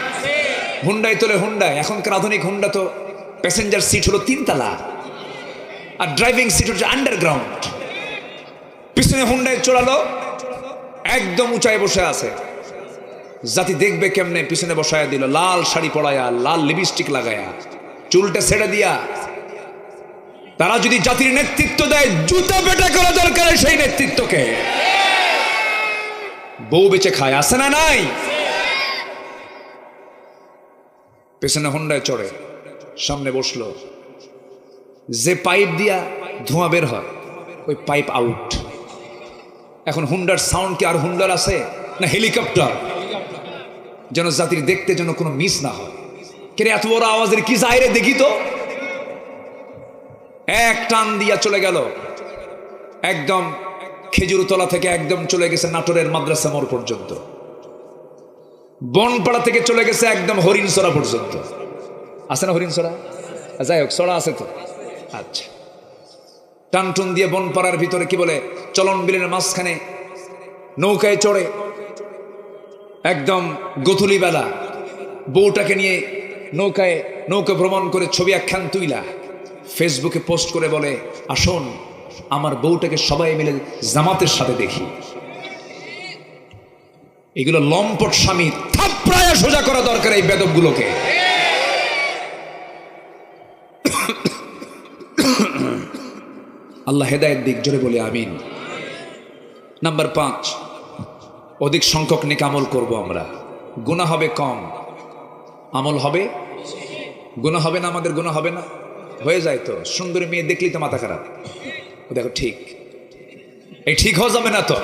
হুন্ডাই তোলে হুন্ডায়। এখনকার আধুনিক হুন্ডা তো প্যাসেঞ্জার সিট হলো 3 তলা আর ড্রাইভিং সিট হচ্ছে আন্ডারগ্রাউন্ড। পিছনে হুন্ডায় চড়ালো, একদম উঁচায় বসে আছে। জাতি দেখবে কেমনে, পিছনে বসায়া দিল, লাল শাড়ি পরায়া, লাল লিপস্টিক লাগায়া, চুলটা ছেড়ে দিয়া। তারা যদি জাতির নেতৃত্ব দেয়, জুতা পেটা করা দরকার সেই নেতৃত্বকে। বউ বেঁচে খায়, আছে না নাই? পেছনে হুন্ডায় চড়ে, সামনে বসলো। যে পাইপ দিয়া ধোঁয়া বের হয়, ওই পাইপ আউট। এখন হুন্ডার সাউন্ড কি আর হুন্ডার আছে না হেলিকপ্টার? যেন জাতির দেখতে যেন কোনো মিস না হয়। কে এত বড় আওয়াজের কি জাহিরে দেখি তো। এক টান দিয়া চলে গেল, একদম খেজুরতলা থেকে একদম চলে গেছে নাটোরের মাদ্রাসা মোড় পর্যন্ত। বনপাড়া থেকে চলে গেছে একদম হরিণছড়া পর্যন্ত। আছে না হরিণছড়া? যাই হোক, ছড়া আছে তো। আচ্ছা, টানটুন দিয়ে বনপাড়ার ভিতরে কি বলে চলন বিলের মাঝখানে নৌকায় চড়ে একদম গোধূলি বেলা বউটাকে নিয়ে নৌকা ভ্রমণ করে ছবি একখান তুইলা ফেসবুকে পোস্ট করে বলে, আসুন আমার বউটাকে সবাই মিলে জামাতের সাথে দেখি। এগুলো লম্পট স্বামী থাপড়ায়া সোজা করা দরকার এই বেদবগুলোকে। আল্লাহ হেদায়েত দিক, জোরে বলে আমিন। নাম্বার 5, অধিক সংখ্যক নেক আমল করব আমরা। গুনাহ হবে কম, আমল হবে। গুনাহ হবে না, আমাদের গুনাহ হবে না? হয়ে যায় তো। সুন্দরী মেয়ে দেখলেই তো মাথা খারাপ, ও দেখো ঠিক, এই ঠিক হওয়া যাবে না তো।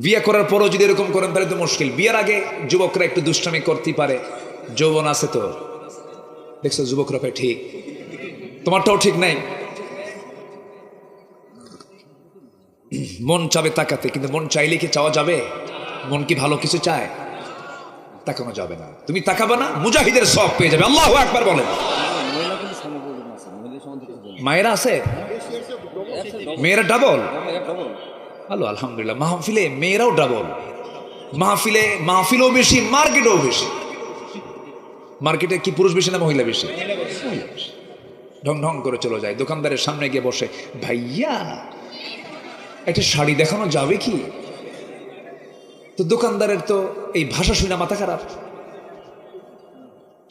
বিয়ে করার পরও যদি এরকম করেন তাহলে তো মুশকিল। বিয়ের আগে যুবকরা একটু দুষ্টামি করতেই পারে, যৌবন আছে তো। দেখছো যুবকরা ভাই ঠিক, তোমারটাও ঠিক নাই। মন চাবে তাকাতে, কিন্তু মন চাইলে কি চাওয়া যাবে? মন কি ভালো কিছু চায়? তাকানো যাবে না। তুমি তাকাবে না, মুজাহিদের সওয়াব পেয়ে যাবে। আল্লাহু আকবার বলেন। মায়েরা আছে, মেয়েরা ডাবল। ভালো, আলহামদুলিল্লাহ। মাহফিলে মেয়েরাও ডাবল, মাহফিলেও বেশি, মার্কেটেও বেশি। মার্কেটে কি পুরুষ বেশি না মহিলা বেশি? ঢং ঢং করে চলে যায়, দোকানদারের সামনে গিয়ে বসে, ভাইয়া একটা শাড়ি দেখানো যাবে কি? তো দোকানদারের তো এই ভাষা শুনে মাথা খারাপ।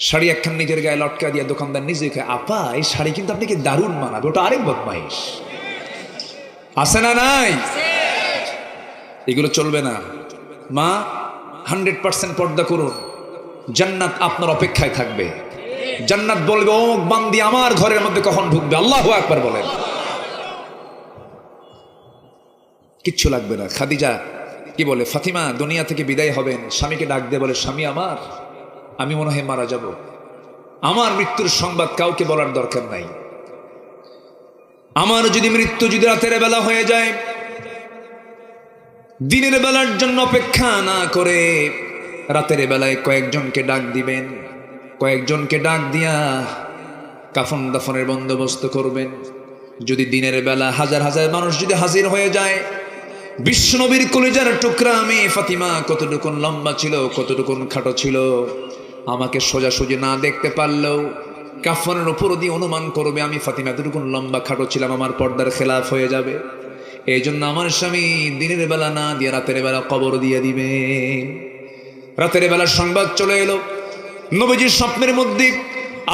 শাড়ি একখান নিজের গায়ে লটকা দিয়ে দোকানদার নিজে খায়, আপা এই শাড়ি কিন্তু আপনাকে দারুণ মানাবে। ওটা আরেক বদমাইশ। আছে না নাই? এগুলো চলবে না। মা 100% পর্দা করুন, জান্নাত আপনার অপেক্ষায় থাকবে। জান্নাত বলবে, ও বান্দি আমার ঘরের মধ্যে কখন ঢুকবে? আল্লাহু আকবার বলেন। কিচ্ছু লাগবে না। খাদিজা কি বলে, ফাতিমা দুনিয়া থেকে বিদায় হবেন, স্বামীকে ডাক দিয়ে বলে, স্বামী আমার, আমি মনে হয় মারা যাব। আমার মৃত্যুর সংবাদ কাউকে বলার দরকার নাই। আমার যদি মৃত্যু যদি রাতের বেলা হয়ে যায়, দিনের বেলার জন্য অপেক্ষা না করে রাতের বেলায় কয়েকজনকে ডাক দিবেন। কয়েকজনকে ডাক দিয়া কাফন দাফনের বন্দোবস্ত করবেন। যদি দিনের বেলা হাজার হাজার মানুষ যদি হাজির হয়ে যায়, বিশ্বনবীর কলিজার টুকরা আমি ফাতিমা কতটুকুন লম্বা ছিল, কতটুকুন খাটো ছিল, আমাকে সোজাসুজি না দেখতে পারলেও কাফনের উপর দিয়ে অনুমান করবে আমি ফাতিমা এতটুকুন লম্বা খাটো ছিলাম, আমার পর্দার খেলাফ হয়ে যাবে। এই জন্য আমার স্বামী দিনের বেলা না দিয়ে রাতের বেলা কবর দিয়ে দিবে। রাতের বেলার সংবাদ চলে এলো, নবীজির স্বপ্নের মধ্যে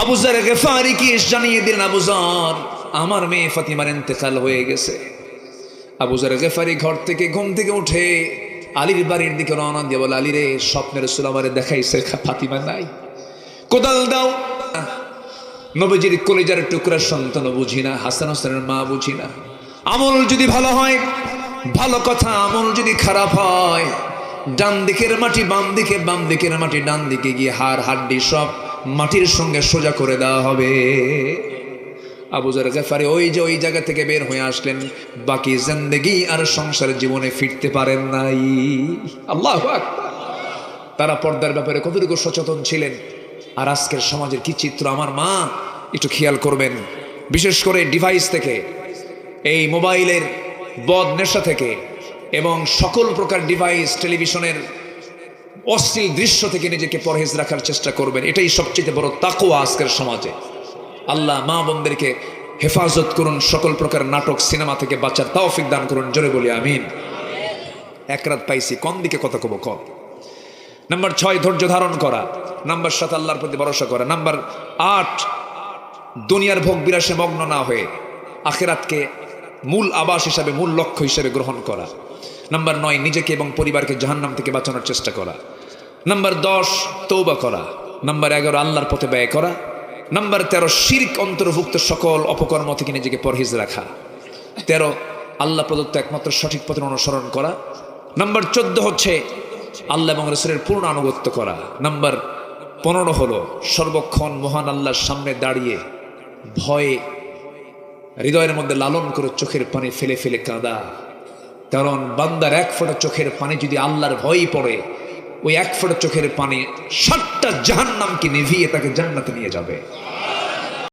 আবু যার গিফারি কি জানিয়ে দিলেন, আবু যার আমার মেয়ে ফাতিমার ইন্তেকাল হয়ে গেছে। আবু যার গিফারি ঘর থেকে ঘুম থেকে উঠে আলীর বাড়ির দিকে রওনা দিয়ে বলে, আলী রে, স্বপ্নের রাসূল আমারে দেখাইছে ফাতিমা নাই, কোদাল দাও। নবীজির কলিজার টুকরার সন্তান বুঝি না, হাসান হোসেনের মা বুঝি না। আমল যদি ভালো হয় ভালো কথা, আমল যদি খারাপ হয় ডান দিকের মাটি বাম দিকে, বাম দিকের মাটি ডান দিকে গিয়ে হাড় হাড্ডি সব মাটির সঙ্গে সোজা করে দেওয়া হবে। আবু যার গিফারি ওই যে ওই জায়গা থেকে বের হয়ে আসলেন, বাকি জিন্দেগি আর সংসারের জীবনে ফিরতে পারেন নাই। আল্লাহু আকবার। তারা পর্দার ব্যাপারে কতটুকু সচেতন ছিলেন। আর আজকের সমাজের কি চিত্র আমার মা একটু খেয়াল করবেন। বিশেষ করে ডিভাইস থেকে, এই মোবাইলের বদ নেশা থেকে এবং সকল প্রকার ডিভাইস, টেলিভিশনের অশ্লীল দৃশ্য থেকে নিজেকে পরহেজ রাখার চেষ্টা করবেন। এটাই সবচেয়ে বড় তাকওয়া আজকের সমাজে। আল্লাহ মা বোনদেরকে হেফাজত করুন, সকল প্রকার নাটক সিনেমা থেকে বাঁচার তৌফিক দান করুন, জোরে বলি আমিন। এক রাত পাইছি, কোন দিকে কথা কব কম। নাম্বার 6, ধৈর্য ধারণ করা। নাম্বার 7, আল্লাহর প্রতি ভরসা করা। নাম্বার 8, দুনিয়ার ভোগ বিলাসে মগ্ন না হয়ে আখিরাতকে মূল আবাস হিসাবে, মূল লক্ষ্য হিসাবে গ্রহণ করা। নাম্বার 9, নিজেকে এবং পরিবারকে জাহান্নাম থেকে বাঁচানোর চেষ্টা করা। নাম্বার 10, তওবা করা। নাম্বার 11, আল্লাহর পথে ব্যয় করা। নাম্বার 13, শিরক অন্তর্ভুক্ত সকল অপকর্ম থেকে নিজেকে পরহেজ রাখা। 13, আল্লাহ প্রদত্ত একমাত্র সঠিক পথের অনুসরণ করা। নাম্বার 14 হচ্ছে আল্লাহ এবং রাসূলের পূর্ণ আনুগত্য করা। নাম্বার 15 হলো সর্বক্ষণ মহান আল্লাহর সামনে দাঁড়িয়ে ভয়ে হৃদয়ের মধ্যে লালন করে চোখের পানি ফেলে ফেলে কাঁদা। কারণ বান্দার এক ফোঁটা চোখের পানি যদি আল্লাহর ভয়ই পড়ে, ওই এক ফোঁটা চোখের পানি 7টা জাহান্নামকে নিভিয়ে তাকে জান্নাতে নিয়ে যাবে।